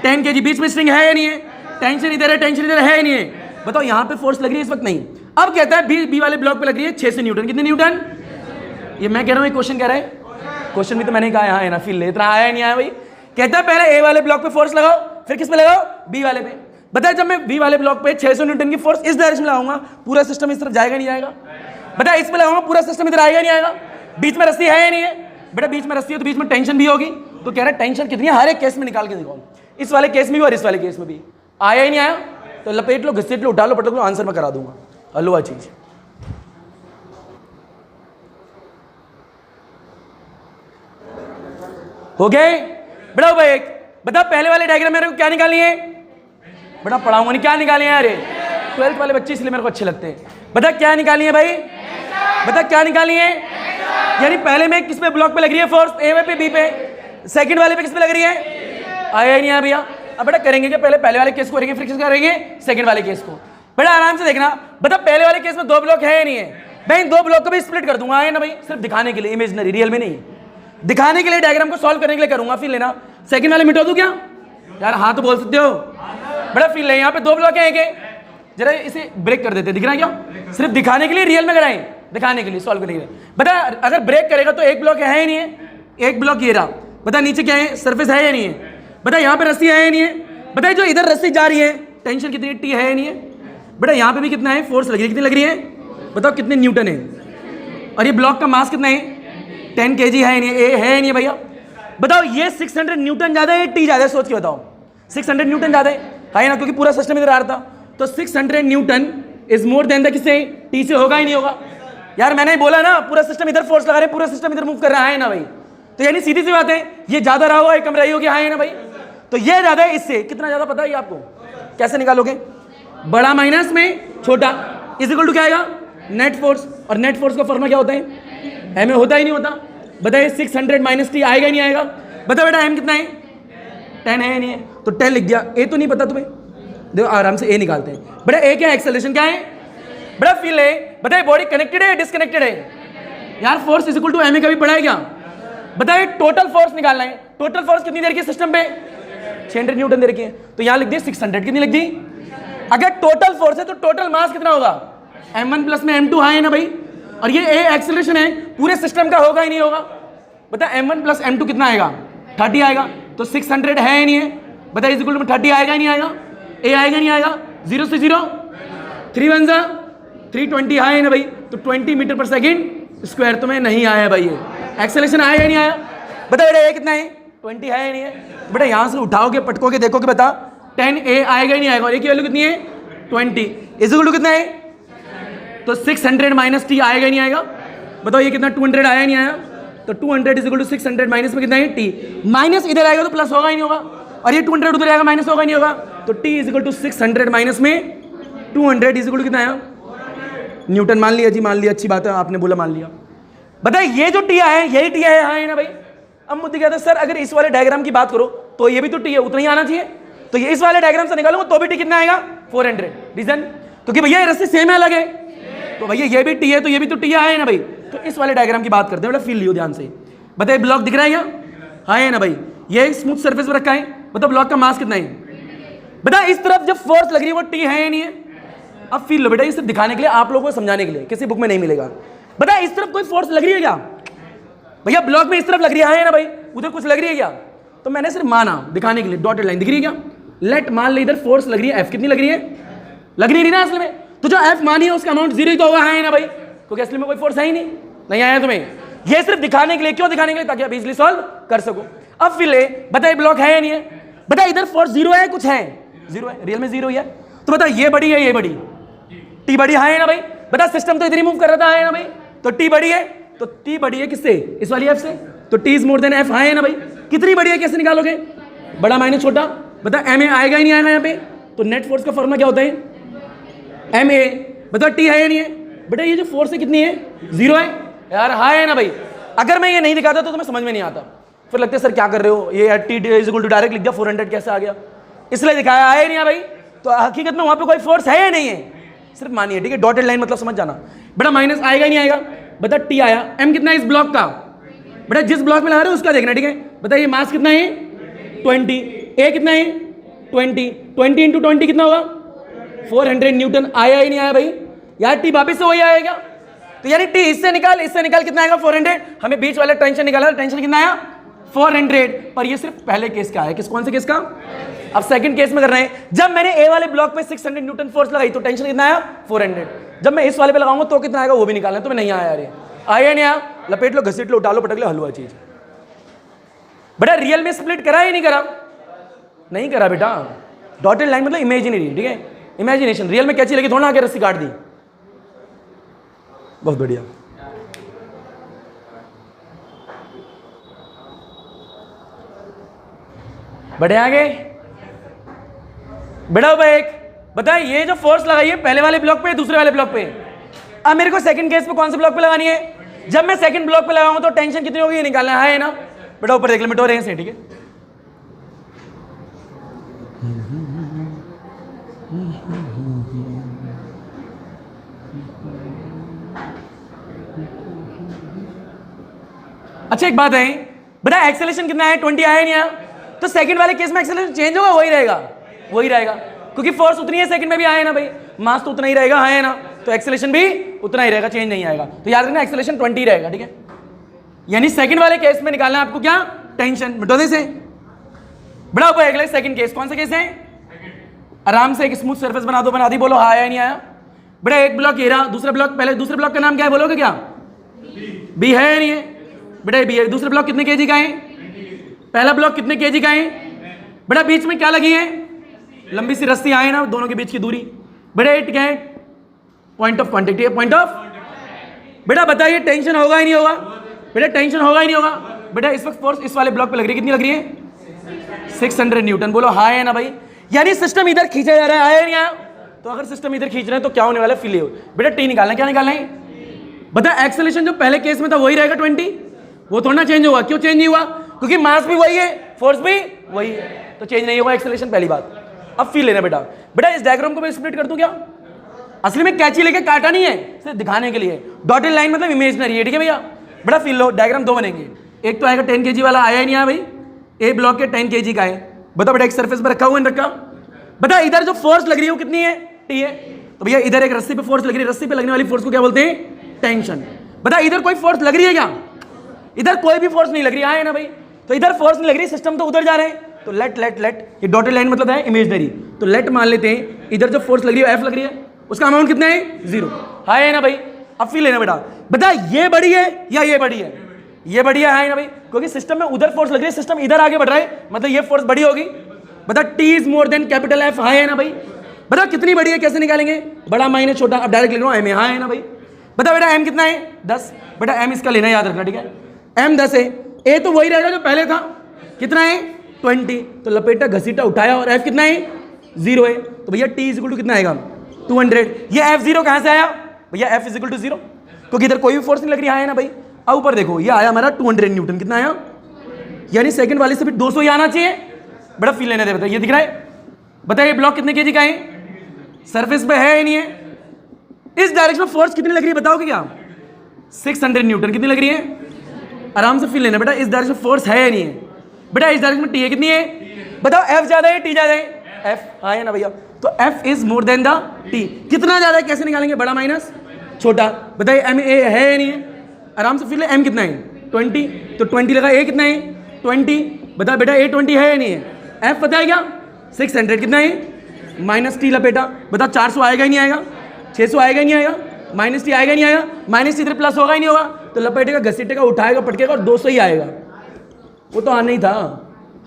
10 kg। बीच में स्ट्रिंग है या नहीं है? टेंशन इधर है, टेंशन इधर है या नहीं है? बताओ यहाँ पे फोर्स लग रही है इस वक्त नहीं। अब कहता है बी वाले ब्लॉक पे लग रही है 600 न्यूटन। कितने न्यूटन? ये मैं कह रहा हूँ, ये क्वेश्चन कह रहा है। क्वेश्चन भी तो मैंने कहा यहाँ है ना, फिर ले इतना आया नहीं आया भाई। कहता है पहले A वाले ब्लॉक पे फोर्स लगाओ, फिर किस पे लगाओ? B वाले पे। बताया जब मैं B वाले ब्लॉक पे 600 न्यूटन की फोर्स इस डायरेक्शन में लगाऊंगा, पूरा सिस्टम इस तरफ जाएगा नहीं जाएगा? बताया इस पे लगाऊंगा, पूरा सिस्टम इधर आएगा नहीं आएगा? बीच में रस्सी है या नहीं है? बेटा बीच में रस्सी है तो बीच में टेंशन भी होगी। तो कह रहा है टेंशन कितनी है, हर एक केस में निकाल के दिखाओ, इस वाले केस में भी और इस वाले केस में भी। आया ही नहीं आया तो लपेट लो, घसीट लो, उठा लो, पटक लो, आंसर मैं करा दूंगा। हलवा चीज हो गए। बेटा भाई बता पहले वाले डायग्राम मेरे को क्या निकालनी है? बेटा पढ़ाऊंगा नहीं, क्या निकाली है? अरे 12th वाले बच्चे इसलिए मेरे को अच्छे लगते हैं। बता क्या निकाली है भाई? बता क्या निकाली है? यानी पहले में किस पे ब्लॉक पे लग रही है फोर्स? A पे, B पे। सेकंड वाले पे किस पे लग रही है? आया ही नहीं आया भैया। अब बेटा करेंगे क्या? पहले पहले वाले केस को करेंगे, फिर किसका करेंगे? सेकंड वाले केस को। बेटा आराम से देखना। बता पहले वाले केस में 2 ब्लॉक है या नहीं है? मैं इन 2 ब्लॉक को भी स्प्लिट कर दूंगा, है ना भाई? सिर्फ दिखाने के लिए, इमेजिनरी, रियल में नहीं, दिखाने के लिए, डायग्राम को सॉल्व करने के लिए करूंगा। फिर लेना सेकंड वाले मिटा दूं क्या यार? हाँ तो बोल सकते हो। बड़ा फील है, यहाँ पे 2 ब्लॉक है, जरा इसे ब्रेक कर देते, दिख रहा है क्या? सिर्फ दिखाने के लिए, रियल में कराएं, दिखाने के लिए, सॉल्व करने के लिए। बता अगर ब्रेक करेगा तो 1 ब्लॉक है या नहीं है? 1 ब्लॉक ये रहा। बता नीचे क्या है? सरफेस है या नहीं है? बता यहाँ पे रस्सी है या नहीं है? बता जो इधर रस्सी जा रही है टेंशन कितनी है? T है या नहीं है? बेटा यहाँ पे भी कितना है? फोर्स लग रही है, कितनी लग रही है? बताओ कितने न्यूटन है? और ये ब्लॉक का मास कितना है? 10 kg है या नहीं है? नहीं है भैया? बताओ ये 600 न्यूटन ज्यादा है, T ज्यादा है? सोच के बताओ। 600 न्यूटन ज्यादा है ना, क्योंकि पूरा सिस्टम इधर आ रहा था। तो 600 Newton is more than the किससे? T से। होगा ही नहीं होगा यार? मैंने बोला ना पूरा सिस्टम इधर फोर्स लगा रहे, पूरा सिस्टम इधर मूव कर रहा है ना भाई? तो यानी सीधी सी बात है, ये ज्यादा रहा होगा, कम रही होगी, है ना भाई? तो ये ज्यादा है, इससे कितना ज्यादा पता है आपको? कैसे निकालोगे? बड़ा माइनस में छोटा इज इक्वल टू क्या आएगा? Net force. और नेट फोर्स का फॉर्मूला क्या होता है? एम में होता ही नहीं होता। बताइए 600 माइनस T आएगा ही नहीं आएगा? बता बेटा एम कितना है? 10 है या नहीं है? तो 10 लिख दिया। ए तो नहीं पता तुम्हें? देखो आराम से ए निकालते हैं। बेटा ए क्या है? एक्सेलरेशन क्या है? बड़ा फील है। बताइए बॉडी कनेक्टेड है डिस्कनेक्टेड है? यार force is equal to M A कभी पढ़ा है क्या? बताइए टोटल फोर्स निकालना है। टोटल फोर्स कितनी देर की सिस्टम पे? 600 न्यूटन देर की है, तो यहाँ लिख दी 600। कितनी लिख दी? अगर टोटल फोर्स है तो टोटल मास कितना होगा? m1 प्लस में m2 है ना भाई? और ये ए एक्सेलरेशन है, पूरे सिस्टम का होगा ही नहीं होगा? बता m1 प्लस m2 कितना आएगा? 30 आएगा। तो 600 है या नहीं है? बता इज इक्वल टू 30 आएगा ही नहीं आएगा? ए आएगा नहीं आएगा? 0 से 0 3 1 जा 320 है ना भाई? तो 20 मीटर पर सेकेंड स्क्वायर तो में नहीं आया भाई। ये एक्सेलरेशन आया या नहीं आया? बता बेटा ए कितना है? 20 है या नहीं है? बेटा यहाँ से उठाओगे पटकोगे देखोगे, बता 10A आएगा ही नहीं आएगा? और ए की वैल्यू कितनी है? 20 इज इक्वल टू कितना है? तो 600 माइनस T आएगा ही नहीं आएगा? बताओ ये कितना? 200 आया नहीं आया? तो 200 इज इक्वल टू 600 माइनस में कितना है? T। माइनस इधर आएगा तो प्लस होगा ही नहीं होगा, और ये 200 उधर आएगा माइनस होगा ही नहीं होगा? तो T is equal to 600 minus में 200 इज इक्वल टू कितना आया? न्यूटन। मान लिया जी, मान लिया, अच्छी बात है, आपने बोला मान लिया। बताइए ये जो T है यही T है, हाँ है ना भाई? अब मुद्दे क्या था सर, अगर इस वाले डायग्राम की बात करो तो ये भी तो T है, उतना ही आना चाहिए। तो ये इस वाले डायग्राम से निकालूंगा तो भी T कितना आएगा? 400। रीजन क्योंकि भैया ये रस्सी सेम है, अलग है। तो भैया ये भी T है तो ये भी तो T है ना भाई? तो इस वाले डायग्राम की बात करते हैं, बेटा फील लियो ध्यान से। बताइए ब्लॉक दिख रहा है क्या? हाँ है ना भाई, ये स्मूथ सरफेस पर रखा है, मतलब ब्लॉक का मास कितना है? बेटा इस तरफ जब फोर्स लग रही है वो टी है या नहीं है? अब फील लो बेटा, ये सिर्फ दिखाने के लिए, आप लोगों को समझाने के लिए, किसी बुक में नहीं मिलेगा। बेटा इस तरफ कोई फोर्स लग रही है क्या? भैया ब्लॉक में इस तरफ लग रही है ना भाई, उधर कुछ लग रही है क्या? तो मैंने सिर्फ माना दिखाने के लिए, डॉटेड लाइन दिख रही है क्या? लेट मान ले इधर फोर्स लग रही है, एफ कितनी लग रही है? लग रही है ना असल में, तो जो एफ मानी है उसका अमाउंट 0 ही तो होगा, है ना भाई, क्योंकि असली में कोई फोर्स है ही नहीं आया तुम्हें। ये सिर्फ दिखाने के लिए, क्यों दिखाने के लिए? ताकि आप इजीली सॉल्व कर सको। अब फिर ले बताइए ब्लॉक है या नहीं है? बता इधर फोर्स 0 है, कुछ है 0 है, रियल में 0 ही है, तो बता ये बड़ी है, ये बड़ी, टी बड़ी है ना भाई। बता सिस्टम तो इधर ही मूव कर रहा था, है ना भाई, तो टी बड़ी है, तो टी बड़ी है किससे? इस वाली एफ से, तो T is more then F, है ना भाई। कितनी बड़ी है कैसे निकालोगे? बड़ा माइनस छोटा, बता एम ए आएगा ही नहीं आएगा यहाँ पे, तो नेट फोर्स का फॉर्मूला क्या होता है? M A. बता टी है या नहीं है? बेटा ये जो फोर्स है कितनी है? 0 है यार, हाँ है ना भाई। अगर मैं ये नहीं दिखाता तो तुम्हें समझ में नहीं आता, फिर लगता है सर क्या कर रहे हो, ये T is equal to direct लिख दिया, 400 कैसे आ गया, इसलिए दिखाया है नहीं है भाई। तो हकीकत में वहां पे कोई फोर्स है या नहीं है, सिर्फ मानिए, ठीक है। डॉटेड लाइन मतलब समझ जाना। बेटा माइनस आएगा ही नहीं आएगा? बता टी आया, एम कितना है इस ब्लॉक का? बेटा जिस ब्लॉक में लगा रहे हो उसका देखना, ठीक है। बताइए मास कितना है? 20, ए कितना है? 20, 20 इंटू 20 कितना होगा? 400 न्यूटन। आया ही नहीं आया भाई यार, टी वापिस से वही आएगा, तो यानी टी इससे निकाल कितना आएगा? 400। हमें बीच वाला टेंशन निकाला, टेंशन कितना आया? 400। पर ये सिर्फ पहले केस का है, कौन से केस का? अब सेकंड केस में कर रहे हैं। जब मैंने ए वाले ब्लॉक पे 600 न्यूटन फोर्स लगाई तो टेंशन कितना आया? 400। जब मैं इस वाले पे लगाऊंगा तो कितना आएगा वो भी निकालना है, तो मैं नहीं आया यार, आया नहीं आया? लपेट लो, घसीट लो, डालो, पटक लो, हलवा चीज। बेटा रियल में स्प्लिट करा या नहीं करा? नहीं करा बेटा। डॉटेड लाइन मतलब इमेजिनरी, ठीक है, इमेजिनेशन। रियल में कैची लगी थोड़ा आके रस्सी काट दी। बहुत बढ़िया। बढ़े आगे बढ़ाओ भाई। एक बताए ये जो फोर्स लगाई है पहले वाले ब्लॉक पे, दूसरे वाले ब्लॉक पे। अब मेरे को सेकंड केस पे कौन से ब्लॉक पे लगानी है? जब मैं सेकंड ब्लॉक पे लगाऊंगा तो टेंशन कितनी होगी ये निकालना है ना बेटा। ऊपर देख ले, मिटो रहे हैं, ठीक है। अच्छा एक बात है बेटा, एक्सेलरेशन कितना है? 20 आया नहीं आया? तो सेकंड वाले केस में एक्सेलरेशन चेंज होगा? वही रहेगा, क्योंकि फोर्स उतनी है सेकंड में भी आया ना भाई, मास तो उतना ही रहेगा, है ना, तो एक्सेलरेशन भी उतना ही रहेगा, चेंज नहीं आएगा। तो याद रखना एक्सेलरेशन 20 रहेगा, ठीक है। यानी सेकंड वाले केस में निकालना है आपको क्या? टेंशन। मिटो दे से बड़ा ऊपर अगले सेकंड केस, कौन सा केस है? आराम से एक स्मूथ सरफेस बना दी, बोलो हाँ आया नहीं आया? बेटा एक ब्लॉक ये रहा, दूसरा ब्लॉक, पहले दूसरे ब्लॉक का नाम क्या है बोलोगे क्या? बी है या नहीं है? बेटा बी है। दूसरा ब्लॉक कितने केजी का है? पहला ब्लॉक कितने केजी का है? बेटा बीच में क्या लगी है? लंबी सी रस्सी आए ना, दोनों के बीच की दूरी। बेटा इट क्या है? पॉइंट ऑफ कॉन्टेक्ट है, पॉइंट ऑफ। बेटा बताइए टेंशन होगा ही नहीं होगा? बेटा टेंशन होगा ही नहीं होगा? बेटा इस वक्त फोर्स इस वाले ब्लॉक पे लग रही है, कितनी लग रही है? 600 न्यूटन। बोलो हाँ है ना भाई। यानी सिस्टम इधर खींचा जा रहा है, आया नहीं आया? तो अगर सिस्टम इधर खींच रहे हैं तो क्या होने वाला है? फील। बेटा टी निकालना है, क्या निकालना है? बता एक्सेलरेशन जो पहले केस में था वही रहेगा 20, वो थोड़ा ना चेंज होगा। क्यों चेंज नहीं हुआ? क्योंकि मास भी वही है, फोर्स भी वही है, तो चेंज नहीं होगा एक्सेलरेशन, पहली बात। अब फील लेना बेटा इस डायग्राम को मैं स्प्लिट कर दूं क्या? असली में कैची लेके काटा नहीं है, सिर्फ दिखाने के लिए। डॉटेड लाइन मतलब इमेजिनरी है, ठीक है भैया। बेटा फील लो, डायग्राम दो बनेंगे। एक तो आएगा 10 kg वाला, आया ही नहीं आया भाई? ए ब्लॉक के 10 kg का है। बता बेटा एक सरफेस पर रखा हुआ है, रखा। बता इधर जो फोर्स लग रही है वो कितनी है? टी है। तो भैया इधर एक रस्सी पे फोर्स लग रही है, रस्सी पे लगने वाली फोर्स को क्या बोलते हैं? टेंशन। बता इधर कोई फोर्स लग रही है क्या? इधर कोई भी फोर्स नहीं लग रही है ना भाई, तो इधर फोर्स नहीं लग रही, सिस्टम तो उधर जा रहे हैं। तो लेट ये डॉटेड लाइन मतलब है इमेजिनरी, तो लेट मान लेते हैं इधर जो फोर्स लग रही है एफ लग रही है, उसका अमाउंट कितना है? 0, है ना भाई। अब फील लेना बेटा, बता ये बड़ी है या ये बड़ी है? ये बड़ी है ना भाई, क्योंकि सिस्टम में उधर फोर्स लग रही है, सिस्टम इधर आगे बढ़ रहा है, मतलब ये फोर्स बड़ी होगी। बता T is more then capital F, है ना भाई। बता कितनी बड़ी है, कैसे निकालेंगे? बड़ा माइनस छोटा, अब डायरेक्ट लिख रहा हूँ एम, है ना भाई। बता बेटा एम कितना है? 10। बेटा एम इसका लेना याद रखना, ठीक है। एम 10 है, ए तो वही रहेगा जो पहले था, कितना है? 20। तो लपेटा घसीटा उठाया, और एफ कितना है? 0 है। तो भैया टी इज इक्वल टू कितना आएगा? 200। ये एफ 0 कहां से आया भैया? एफ इज इक्वल टू 0, क्योंकि इधर कोई भी फोर्स नहीं लग रही है ना भाई। अब ऊपर देखो, ये आया हमारा 200 न्यूटन, कितना आया? यानी सेकंड वाले से भी 200 ही आना चाहिए। बड़ा फील लेने दे, बताइए ये दिख रहा है? बताइए ब्लॉक कितने केजी का है? सरफेस पे है या नहीं है? इस डायरेक्शन में फोर्स कितनी लग रही है बताओगे क्या? 600 न्यूटन। कितनी लग रही है? आराम से फील लेना बेटा, इस डायरेक्शन में फोर्स है या नहीं है? बेटा इस डायरेक्शन में टी है कितनी है? बताओ एफ ज्यादा है टी ज्यादा है? एफ, हाँ है ना भैया? तो F is more than the T. कितना ज्यादा है कैसे निकालेंगे? बड़ा माइनस छोटा। बताइए एम ए है या नहीं है? आराम से फील ले, एम कितना है? 20, तो 20 लगा, ए कितना है? 20। बता बेटा ए 20 है या नहीं है? एफ पता है क्या? 600 कितना है? माइनस टी लपेटा। बता 400 आएगा ही नहीं आएगा? 600 आएगा ही नहीं आएगा? माइनस टी आएगा ही नहीं आएगा? माइनस टी इधर प्लस होगा ही नहीं होगा? तो लपेटेगा, घसीटेगा, उठाएगा, पटकेगा और 200 ही आएगा। वो तो आना ही था।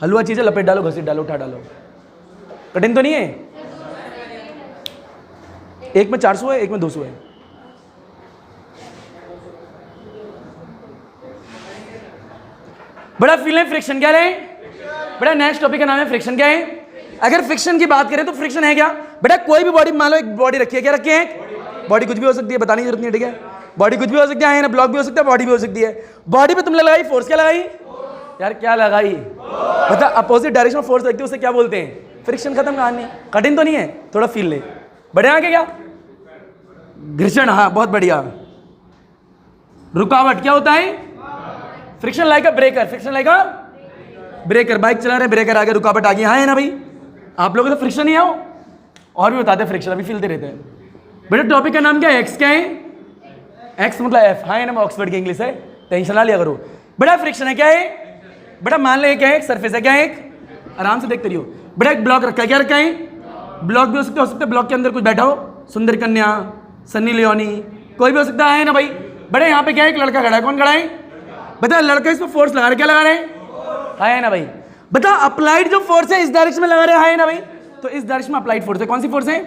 हलवा चीज़ है, लपेट डालो, घसीट डालो, उठा डालो, कठिन तो नहीं है। एक में 400 है, एक में 200 है। बड़ा फील है फ्रिक्शन क्या है? बड़ा नेक्स्ट टॉपिक का नाम है फ्रिक्शन क्या है? अगर फ्रिक्शन की बात करें तो फ्रिक्शन है क्या? बेटा कोई भी बॉडी, मान लो एक बॉडी रखी है, क्या रखी है? बॉडी कुछ भी हो सकती है, बताने की जरूरत नहीं है, ठीक है? बॉडी कुछ भी हो सकती है ना, ब्लॉक भी हो सकता है, बॉडी भी हो सकती है। बॉडी पे तुमने लगाई फोर्स, क्या लगाई यार? क्या लगाई? बता अपोजिट डायरेक्शन में फोर्स लगती है, उसे क्या बोलते हैं? फ्रिक्शन। खत्म कहानी। कठिन तो नहीं है? थोड़ा फील ले। बढ़िया आगे क्या? घर्षण, हाँ बहुत बढ़िया। रुकावट क्या होता है? फ्रिक्शन लाइक अ ब्रेकर, फ्रिक्शन लाइक अ ब्रेकर। बाइक चला रहे, ब्रेकर आ गया, रुकावट आ गई, हाँ है ना भाई? आप लोगों को तो फ्रिक्शन ही आओ, और भी बताते हैं फ्रिक्शन, अभी फीलते रहते हैं। बेटा टॉपिक का नाम क्या है? एक्स क्या है? एक्स मतलब एफ, हाँ है ना? ऑक्सफोर्ड की इंग्लिश है, टेंशन ना लिया करो। बेटा फ्रिक्शन है क्या है? बेटा मान लो क्या है? एक सरफेस है, क्या है? एक, आराम से देखते रहियो। बेटा एक ब्लॉक रखा है, क्या रखा है? ब्लॉक भी हो सकते हैं, ब्लॉक के अंदर कुछ बैठा हो, सुंदर कन्या, सन्नी लियोनी, कोई भी हो सकता है ना भाई? बड़े यहाँ पे क्या है? एक लड़का खड़ा है, कौन खड़ा है? बता लड़का इस पर फोर्स लगा रहे, क्या लगा रहे हैं? हाँ है ना भाई? बता अप्लाइड जो फोर्स है इस डायरेक्शन में लगा रहे हैं, है ना भाई? तो इस डायरेक्शन में अप्लाइड फोर्स है, कौन सी फोर्स है?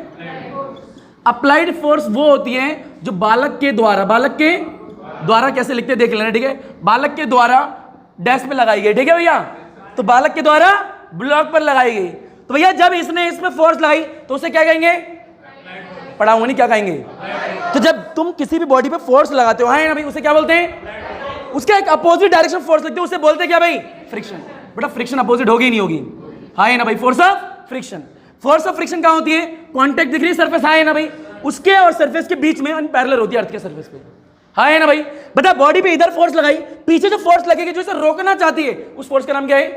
अप्लाइड फोर्स वो होती है जो बालक के द्वारा कैसे लिखते हैं देख लेना, ठीक है? बालक के द्वारा डैश पे लगाई गई, ठीक है भैया? तो बालक के द्वारा ब्लॉक पर लगाई गई। तो भैया जब इसने इसमें फोर्स लगाई तो उसे क्या कहेंगे? पढ़ाऊंगा नहीं, क्या कहेंगे? तो जब तुम किसी भी बॉडी पे फोर्स लगाते हो, है ना भाई, उसे क्या बोलते हैं? उसका एक अपोजिट डायरेक्शन फोर्स लगती है, उसे बोलते हैं क्या भाई? फ्रिक्शन। बेटा फ्रिक्शन अपोजिट होगी ही नहीं होगी, हाँ है ना भाई? Force of friction. Force of friction कहां होती है? कांटेक्ट दिख रही है सरफेस, हाँ है ना भाई? उसके और सरफेस के बीच में अनपैरेलल होती है अर्थ के सरफेस पे, हाँ है ना भाई? बता बॉडी पे इधर फोर्स लगाई, पीछे जो फोर्स लगेगी जो इसे रोकना चाहती है, उस फोर्स का नाम क्या है?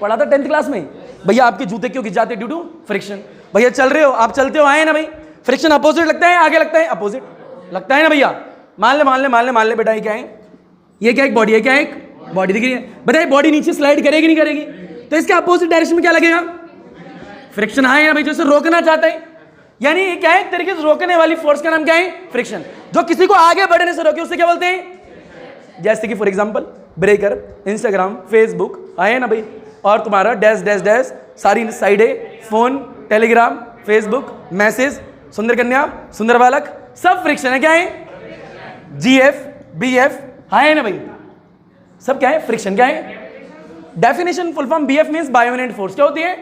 पढ़ा था 10th क्लास में। भैया आपके जूते क्यों घिस जाते? Due to friction. भैया चल रहे हो, आप चलते हो, है ना भाई? फ्रिक्शन अपोजिट लगता है, आगे लगता है, अपोजिट लगता है ना भैया? मान ले बेटा, ये क्या है? ये क्या एक बॉडी है, क्या एक बॉडी दिख रही है? बताइए बॉडी नीचे स्लाइड करेगी नहीं करेगी? तो इसके अपोजिट डायरेक्शन में क्या लगेगा? फ्रिक्शन, हाँ है ना भाई? जो इसे रोकना चाहता है, यानी ये क्या है? एक तरीके से रोकने वाली फोर्स का नाम क्या है? फ्रिक्शन। जो किसी को आगे बढ़ने से रोके उसे क्या बोलते हैं? जैसे कि for example breaker, Instagram, Facebook, है ना भाई? और तुम्हारा डैश डैश डैश सारी साइडें, फोन, टेलीग्राम, फेसबुक, मैसेज, सुंदर कन्या, सुंदर बालक, सब फ्रिक्शन है, क्या है? GF, BF, है ना भाई? सब क्या है? फ्रिक्शन। क्या है definition? Full form BF means BioNTech force, क्या होती है?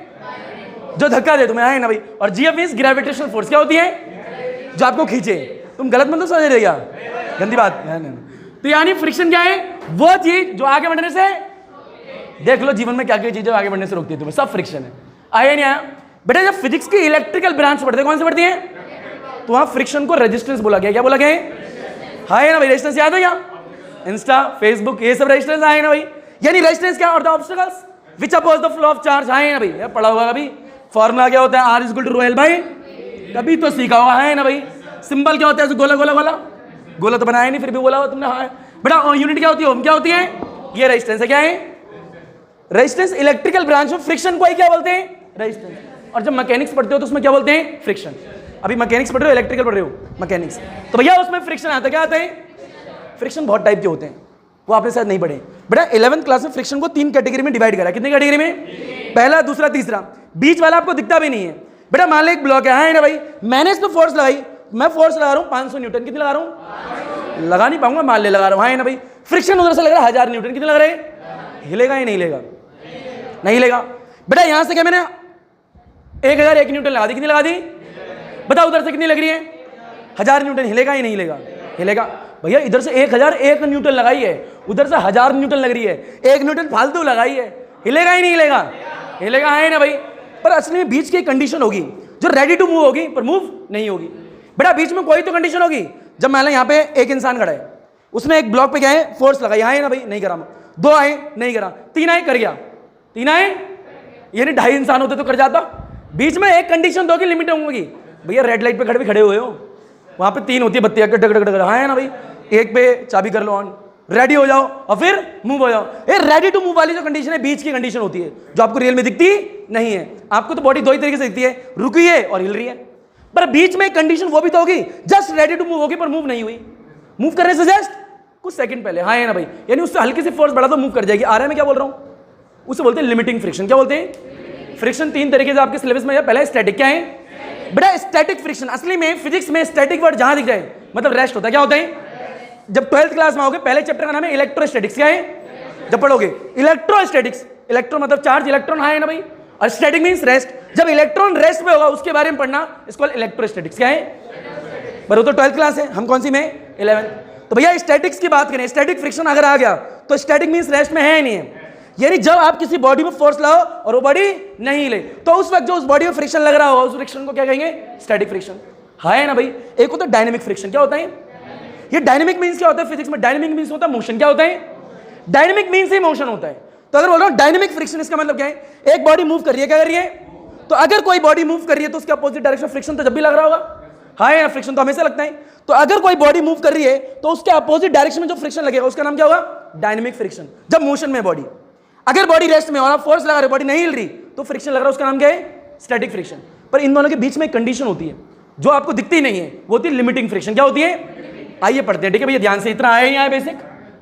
जो धक्का दे तुम्हें, है ना भाई? और GF मींस ग्रेविटेशनल फोर्स, क्या होती है? जो आपको खींचे। तुम गलत मतलब समझ रहे क्या? गंदी बात है ना? तो यानी फ्रिक्शन क्या है? वो चीज जो आगे बढ़ने से, देख लो जीवन में क्या क्या चीजें आगे बढ़ने से रोकती है तुम्हें, सब फ्रिक्शन है। आया नहीं आया? बेटा जब फिजिक्स की इलेक्ट्रिकल ब्रांच पढ़ते हैं, कौन सी पढ़ती है? तो वहां फ्रिक्शन को रेजिस्टेंस बोला गया, क्या बोला गया? हाँ है ना भाई? रेजिस्टेंस याद है क्या? इंस्टा, फेसबुक, ये सब रेजिस्टेंस है ना भाई? यानी रेजिस्टेंस क्या? और the obstacles which oppose the flow of charge, है ना भाई? यार पढ़ा होगा कभी? फॉर्मूला क्या होता है? R is equal to ρl by, कभी तो सीखा होगा, है ना भाई? सिंबल क्या होता है? गोला गोला गोला, गोला तो बनाया नहीं फिर भी बोला हो तुमने, हाँ। बेटा यूनिट क्या होती है? ओम क्या होती है? ये रेजिस्टेंस है, क्या है? रेजिस्टेंस। इलेक्ट्रिकल ब्रांच में फ्रिक्शन को ही क्या बोलते हैं? रेजिस्टेंस। और जब मैकेनिक्स पढ़ते हो तो उसमें क्या बोलते हैं? फ्रिक्शन। अभी मैकेनिक्स पढ़ रहे हो, इलेक्ट्रिकल पढ़ रहे हो, मैकेनिक्स, तो भैया उसमें फ्रिक्शन आता है, क्या आता है? फ्रिक्शन बहुत टाइप के होते हैं, वो आपने शायद नहीं पढ़े। बेटा 11th क्लास में फ्रिक्शन को 3 कैटेगरी में डिवाइड करा। कितनी कैटेगरी में? पहला, दूसरा, तीसरा। बीच वाला आपको दिखता भी नहीं है। बेटा मान लो एक ब्लॉक है ना भाई? मैंने इस पर फोर्स लगाई, मैं फोर्स लगा रहा हूँ 500 न्यूटन। कितनी लगा रहा हूँ? लगा नहीं पाऊंगा, मान ले लगा रहा हूँ, है ना भाई? फ्रिक्शन उधर से लग रहा है 1000 न्यूटन। कितने लग रहे हैं? हिलेगा या नहीं हिलेगा? नहीं हिलेगा। बेटा यहां से क्या मैंने 1001 न्यूटन लगा दी, कितनी लगा दी? बताओ उधर से कितनी लग रही है? 1000 न्यूटन। हिलेगा या नहीं हिलेगा? हिलेगा। भैया इधर से 1001 न्यूटन लगाई है, उधर से 1000 न्यूटन लग रही है, 1 न्यूटन फालतू लगाई है, हिलेगा ही नहीं हिलेगा? हिलेगा, है ना भाई? पर असली में बीच की कंडीशन होगी जो रेडी टू मूव होगी पर मूव नहीं होगी। बेटा बीच में कोई तो कंडीशन होगी। जब मान लो यहाँ पे एक इंसान खड़ा है, उसने एक ब्लॉक पे गए, फोर्स लगाई, आए ना भाई, नहीं करा, 2 आए, नहीं करा, 3 आए, कर गया, 3 आए, यानी 2.5 इंसान होते तो कर जाता। बीच में एक कंडीशन दो कि लिमिट होंगी, भैया रेड लाइट पे खड़े भी खड़े हुए हो, वहां पे 3 होती है बत्तियां, हाँ है ना भाई, एक पे चाबी कर लो ऑन, रेडी हो जाओ और फिर मूव हो जाओ। ये रेडी टू मूव वाली जो कंडीशन है बीच की कंडीशन होती है, जो आपको रियल में दिखती नहीं है। आपको तो बॉडी 2 ही तरीके से दिखती है, रुकी है और हिल रही है, पर बीच में कंडीशन वो भी तो होगी, जस्ट रेडी टू मूव होगी पर मूव नहीं हुई। मूव करने से जस्ट कुछ सेकंड पहले, हाँ है ना भाई, यानी उससे हल्की सी फोर्स बढ़ा दो मूव कर जाएगी। आ रहा है मैं क्या बोल रहा हूं? उसे बोलते हैं लिमिटिंग फ्रिक्शन। क्या बोलते हैं? फ्रिक्शन 3 तरीके से आपके सिलेबस में है। पहला स्टैटिक, क्या है बेटा? Static friction. असली में फिजिक्स में स्टैटिक वर्ड जहां दिख जाए मतलब रेस्ट होता है। क्या होता है? जब 12th क्लास में आओगे पहले चैप्टर का नाम है इलेक्ट्रोस्टैटिक्स। क्या है? जब पढ़ोगे इलेक्ट्रोस्टैटिक्स, इलेक्ट्रो मतलब चार्ज, इलेक्ट्रॉन, हाँ है ना भाई, और स्टैटिक मींस रेस्ट। जब इलेक्ट्रॉन रेस्ट में होगा उसके बारे में पढ़ना, इसको इलेक्ट्रोस्टैटिक्स। क्या है? पर वो तो 12th क्लास है, हम कौन सी में? 11th। तो भैया स्टैटिक्स की बात करें, स्टैटिक फ्रिक्शन अगर आ गया तो स्टैटिक मींस रेस्ट में है नहीं है, यानी जब आप किसी बॉडी में फोर्स लाओ और वो बॉडी नहीं ले तो उस वक्त जो उस बॉडी में फ्रिक्शन लग रहा होगा उस फ्रिक्शन को क्या कहेंगे? Static friction. हाँ है ना भाई। एक होता है डायनेमिक फ्रिक्शन। क्या होता है ये? डायनेमिक मींस क्या होता है फिजिक्स में? डायनेमिक मींस होता है मोशन। क्या होता है? डायनेमिक मींस ही मोशन होता है। तो अगर बोल रहा हूं डायनेमिक फ्रिक्शन, इसका मतलब क्या है? एक बॉडी मूव कर रही है, क्या कर रही है? तो अगर कोई बॉडी मूव कर रही है तो उसके अपोजिट डायरेक्शन फ्रिक्शन तो जब भी लग रहा होगा, हाँ या फ्रिक्शन तो हमेशा लगता है। तो अगर कोई बॉडी मूव कर रही है तो उसके अपोजिट डायरेक्शन में जो फ्रिक्शन लगेगा उसका नाम क्या होगा? Dynamic friction. जब मोशन में बॉडी, अगर बॉडी रेस्ट में और आप फोर्स लगा रहे हो, बॉडी नहीं हिल रही तो फ्रिक्शन लग रहा है, उसका नाम क्या है? Static friction. पर इन दोनों के बीच में एक कंडीशन होती है जो आपको दिखती नहीं है, वो होती है लिमिटिंग फ्रिक्शन। क्या होती है? आइए पढ़ते हैं, ठीक है भैया, ध्यान से। इतना आया नहीं आया बेसिक?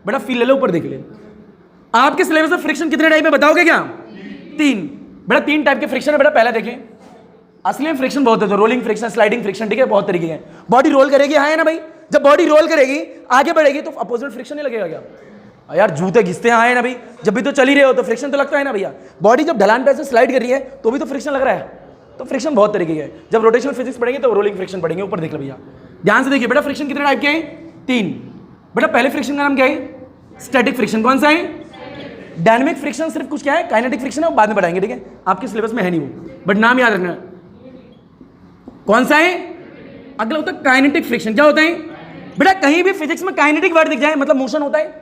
बड़ा फील ले लो, ऊपर देख ले। आपके सिलेबस में फ्रिक्शन कितने टाइप में बताओगे क्या? 3। बड़ा 3 टाइप के फ्रिक्शन है बेटा। पहला देखिए, असली में फ्रिक्शन बहुत है, तो रोलिंग फ्रिक्शन, स्लाइडिंग फ्रिक्शन, ठीक है, बहुत तरीके हैं। बॉडी रोल करेगी, हाँ है ना भाई, जब बॉडी रोल करेगी आगे बढ़ेगी तो अपोजिट फ्रिक्शन नहीं लगेगा क्या? यार जूते घिसते हैं, हाँ है ना भाई, जब भी तो चल ही रहे हो तो फ्रिक्शन तो लगता है ना भैया। बॉडी जब ढलान पे ऐसे स्लाइड कर रही है तो भी तो फ्रिक्शन लग रहा है। तो फ्रिक्शन बहुत तरीके के हैं। जब रोटेशनल फिजिक्स पढ़ेंगे तो रोलिंग फ्रिक्शन पढ़ेंगे। ऊपर देख लो भैया, ध्यान से देखिए बेटा। फ्रिक्शन कितने टाइप के हैं? 3। बेटा पहले फ्रिक्शन का नाम क्या है? Static friction. कौन सा है? डायनेमिक फ्रिक्शन सिर्फ कुछ क्या है, काइनेटिक फ्रिक्शन है, बाद में बढ़ाएंगे, ठीक है, आपके सिलेबस में है नहीं वो, बट नाम याद रखना। कौन सा है? अगला होता है काइनेटिक फ्रिक्शन। क्या होता है बेटा? कहीं भी फिजिक्स में काइनेटिक वर्ड दिख जाए मतलब मोशन होता है,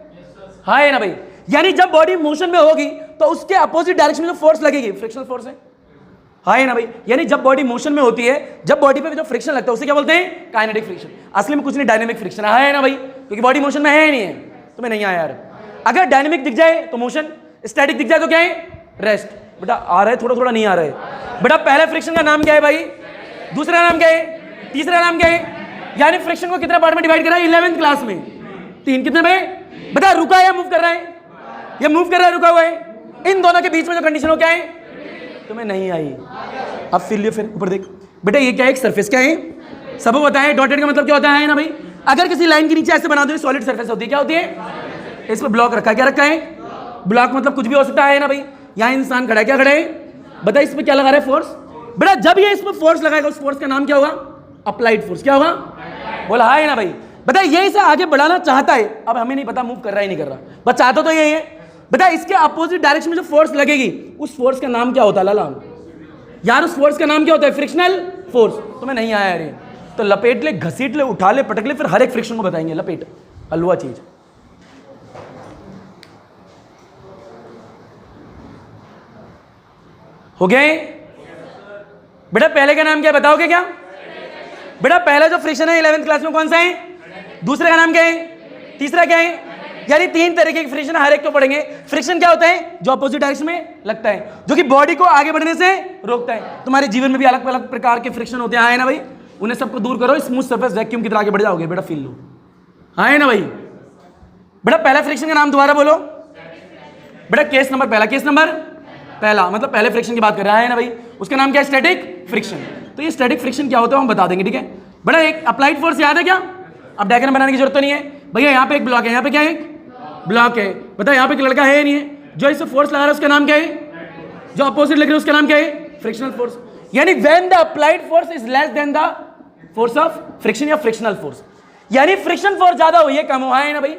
हाँ है ना भाई, यानी जब बॉडी मोशन में होगी तो उसके अपोजिट डायरेक्शन में जो फोर्स लगेगी फ्रिक्शनल फोर्स है, हाँ है ना भाई, यानी जब बॉडी मोशन में होती है, जब बॉडी पे जो फ्रिक्शन लगता है उसे क्या बोलते हैं? Kinetic friction. असली में कुछ नहीं, डायनेमिक फ्रिक्शन है ना भाई, क्योंकि बॉडी मोशन में है ही नहीं है। तुम्हें नहीं आया यार? अगर डायनेमिक दिख जाए तो मोशन, स्टैटिक दिख जाए तो क्या है? रेस्ट। बेटा आ रहा है, थोड़ा थोड़ा नहीं आ रहा है। बेटा पहले फ्रिक्शन का नाम क्या है भाई? दूसरा नाम क्या है? तीसरा नाम क्या है? यानी फ्रिक्शन को कितने पार्ट में डिवाइड करा है? 11th क्लास में 3। कितने में? बता, रुका है या मूव कर रहा है? ये मूव कर रहा है, रुका हुआ है। इन दोनों के बीच में जो कंडीशन हो क्या है? तुम्हें नहीं आई। अब फिर लियो, फिर ऊपर देख बेटा, ये क्या है? एक सरफेस। क्या है? सबको बताएं डॉटेड का मतलब क्या होता है ना भाई? अगर किसी लाइन के नीचे ऐसे बना दो सॉलिड सरफेस होती है, क्या होती है? इस पर ब्लॉक रखा है। क्या रखा है? ब्लॉक मतलब कुछ भी हो सकता है ना भाई। यहाँ इंसान खड़ा है, क्या खड़ा है? बता, इस पर क्या लगा रहा है? फोर्स। बेटा जब ये इस पर फोर्स लगाएगा उस फोर्स का नाम क्या होगा? Applied force. क्या होगा? बोला हाँ है ना भाई। बता यही से आगे बढ़ाना चाहता है, अब हमें नहीं पता मूव कर रहा है नहीं कर रहा, बस चाहता तो यही है। बता इसके अपोजिट डायरेक्शन में जो फोर्स लगेगी उस फोर्स का नाम क्या होता है? लाला यार, उस फोर्स का नाम क्या होता है? Frictional force. तुम्हें नहीं आया यार? तो लपेट ले, घसीट ले, उठा ले, पटक ले, फिर हर एक फ्रिक्शन को बताएंगे। लपेट, हलवा चीज। हो गए बेटा? पहले का नाम क्या बताओगे क्या? बेटा पहला जो फ्रिक्शन है 11th क्लास में कौन सा है? दूसरे का नाम क्या है? तीसरा क्या है? यानी 3 तरीके के फ्रिक्शन, हर एक को पढ़ेंगे। फ्रिक्शन क्या होता है? जो अपोजिट डायरेक्शन में लगता है, जो कि बॉडी को आगे बढ़ने से रोकता है। तुम्हारे जीवन में भी अलग अलग प्रकार के फ्रिक्शन होते हैं, है ना भाई, उन्हें सबको दूर करो, स्मूथ सरफेस वैक्यूम की तरह आगे बढ़ जाओगे। बेटा फील लो, हाँ है ना भाई। बेटा पहला फ्रिक्शन का नाम दोबारा बोलो। बेटा केस नंबर पहला, केस नंबर पहला मतलब पहले फ्रिक्शन की बात कर रहा है ना भाई, उसका नाम क्या है? Static friction. तो ये स्टैटिक फ्रिक्शन क्या होता है हम बता देंगे, ठीक है। बड़ा एक अप्लाइड फोर्स याद है क्या? अब डायग्राम बनाने की जरूरत तो नहीं है भैया। यहाँ पे एक ब्लॉक है, यहाँ पे क्या है? ब्लॉक है। बता यहाँ पे एक लड़का है नहीं है, जो इसे फोर्स लगा रहा है उसका नाम क्या है? जो अपोजिट लग रहा है उसका नाम क्या है? Frictional force. यानी when the applied force is less than the force of friction या फ्रिक्शनल फोर्स, यानी फ्रिक्शन फोर्स ज्यादा हो या कम हो, है ना भाई।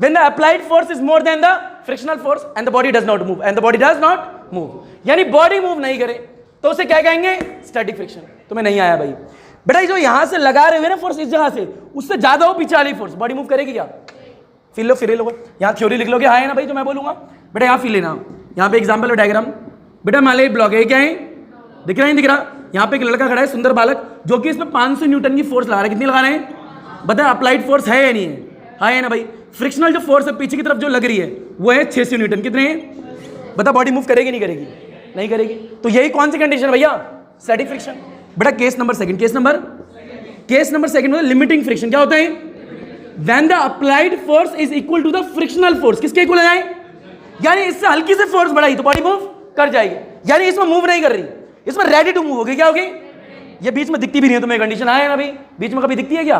When the applied force is more than the frictional force and the body does not move, and the body does not move, यानी बॉडी मूव नहीं करे तो उसे क्या कहेंगे? Static friction. तुम्हें नहीं आया भाई? बेटा जो यहां से लगा रहे हुए ना फोर्स, इस जगह से उससे ज्यादा हो पीछे वाली फोर्स, बॉडी मूव करेगी क्या? फील लो फिर लो, यहाँ थ्योरी लिख लोगे, हाँ है ना भाई जो मैं बोलूँगा। बेटा यहाँ फील लेना, यहाँ पे एग्जाम्पल और डायग्राम। बेटा मान लो ब्लॉक है, क्या है, दिख रहा है, दिख रहा। यहाँ पे एक लड़का खड़ा है, सुंदर बालक, जो कि इसमें 500 न्यूटन की फोर्स लगा रहा है। कितनी लगा रहे हैं, बता अप्लाइड फोर्स है या नहीं है, हाँ है ना भाई। फ्रिक्शनल जो फोर्स है पीछे की तरफ जो लग रही है वो है 600 न्यूटन। कितने हैं, बता बॉडी मूव करेगी नहीं करेगी, नहीं करेगी। तो यही कौन सी कंडीशन है भैया, स्टैटिक फ्रिक्शन। बेटा case number second, case number second में लिमिटिंग फ्रिक्शन क्या होता है, when the applied force is equal to the frictional force. किसके इक्वल है, यानी इससे हल्की से फोर्स बढ़ाई तो बॉडी मूव कर जाएगी, यानी इसमें मूव नहीं कर रही, इसमें रेडी टू मूव होगी। क्या होगी, ये बीच में दिखती भी नहीं है तुम्हें कंडीशन, आया ना भाई, बीच में कभी दिखती है क्या,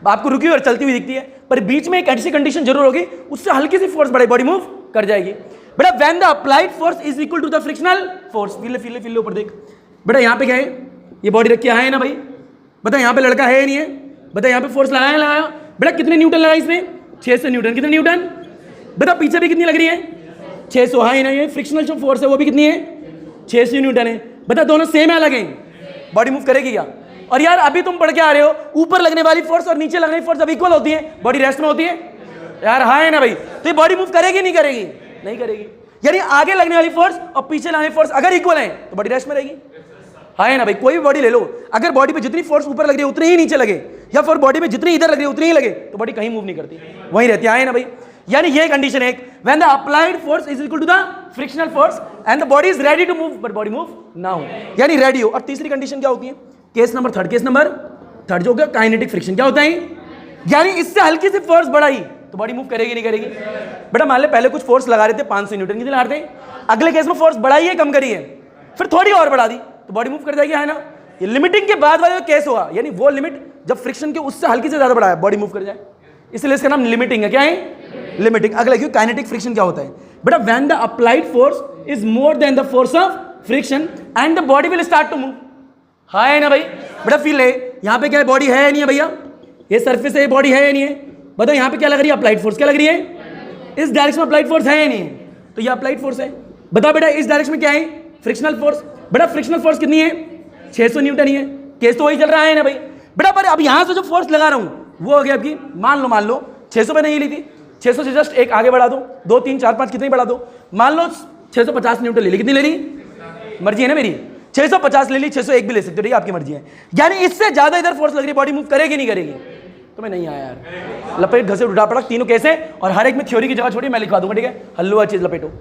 आपको रुकी हुई और चलती हुई दिखती है, पर बीच में एक ऐसी कंडीशन जरूर होगी, उससे हल्की सी फोर्स बढ़ाई बॉडी मूव कर जाएगी। बेटा when the applied force is equal to the frictional force, feel ऊपर देख। बेटा यहाँ पे क्या है, ये बॉडी रखी है ना भाई, बता यहाँ पे लड़का है नहीं है, बता यहाँ पे फोर्स लगाया। बेटा कितने न्यूटन लगा इसमें, 600 न्यूटन। कितने न्यूटन, बेटा पीछे भी कितनी लग रही है, 600, हाँ है ना। ये फ्रिक्शनल जो फोर्स है वो भी कितनी है, 600 न्यूटन है। बता दोनों सेम है अलग है, बॉडी मूव करेगी क्या। और यार अभी तुम पढ़ के आ रहे हो, ऊपर लगने वाली फोर्स और नीचे लगने वाली फोर्स जब इक्वल होती है बॉडी रेस्ट में होती है, यार हाँ है ना भाई। तो ये बॉडी मूव करेगी नहीं करेगी, नहीं करेगी। यानी आगे लगने वाली फोर्स और पीछे लगने वाली फोर्स अगर इक्वल है तो बॉडी रेस्ट में रहेगी, हाँ है ना भाई। कोई भी बॉडी ले लो, अगर बॉडी पे जितनी फोर्स ऊपर लग रही है उतनी ही नीचे लगे, या फिर बॉडी पे जितनी इधर लग रही है उतनी ही लगे, तो बॉडी कहीं मूव नहीं करती, वहीं रहती है ना भाई। यानी ये कंडीशन है, when the applied force is equal to the frictional force and the body is ready to move but body move ना हो, यानी रेडी हो। और तीसरी कंडीशन क्या होती है, केस नंबर थर्ड जो काइनेटिक फ्रिक्शन। क्या होता है, यानी इससे हल्की सी फोर्स बढ़ाई तो बॉडी मूव करेगी नहीं करेगी। बेटा मान ले पहले कुछ फोर्स लगा रहे थे 500 न्यूटन, कितने लगा रहे थे, अगले केस में फोर्स बढ़ाई है कम करी है, फिर थोड़ी और बढ़ा दी तो बॉडी मूव कर जाएगी, है ना। ये लिमिटिंग के बाद वाला केस हुआ, यानी वो लिमिट जब फ्रिक्शन के उससे हल्की से ज्यादा बढ़ाया बॉडी मूव कर जाए, इसलिए इसका नाम लिमिटिंग है। क्या है, लिमिटिंग। अगला क्यों, काइनेटिक फ्रिक्शन क्या होता है, बेटा when the applied force is more than the force of friction and the body will start to move, हाँ है ना भाई। बेटा फील है, यहाँ पे क्या है, बॉडी है या नहीं है भैया, ये सरफेस है, बॉडी है या नहीं है, बताओ यहाँ पे क्या लग रही है, अप्लाइड फोर्स। क्या लग रही है, इस डायरेक्शन में अप्लाइड फोर्स है या नहीं है, तो ये अप्लाइड फोर्स है। बताओ बेटा इस डायरेक्शन में क्या है, फ्रिक्शनल फोर्स। बेटा फ्रिक्शनल फोर्स कितनी है, 600 न्यूटन ही है, केस तो वही चल रहा है ना भाई। बेटा पर अब यहाँ से जो फोर्स लगा रहा हूँ वो हो गया आपकी, मान लो 600 पे नहीं ली थी, 600 से जस्ट एक आगे बढ़ा दो, 2 3 4 5 कितनी बढ़ा दो, मान लो 650 न्यूटन ले ली, कितनी ले ली, मर्जी है ना मेरी, 650 ले ली, 601 भी ले सकते हो, आपकी मर्जी है। यानी इससे ज्यादा इधर फोर्स लग रही है, बॉडी मूव करेगी नहीं करेगी, तो मैं नहीं आया यार, लपेट घसे उठा पड़ा, तीनों केस है और हर एक में थ्योरी की जगह छोड़ी मैं लिखवा दूंगा, ठीक है, हल्लुआ चीज लपेटो।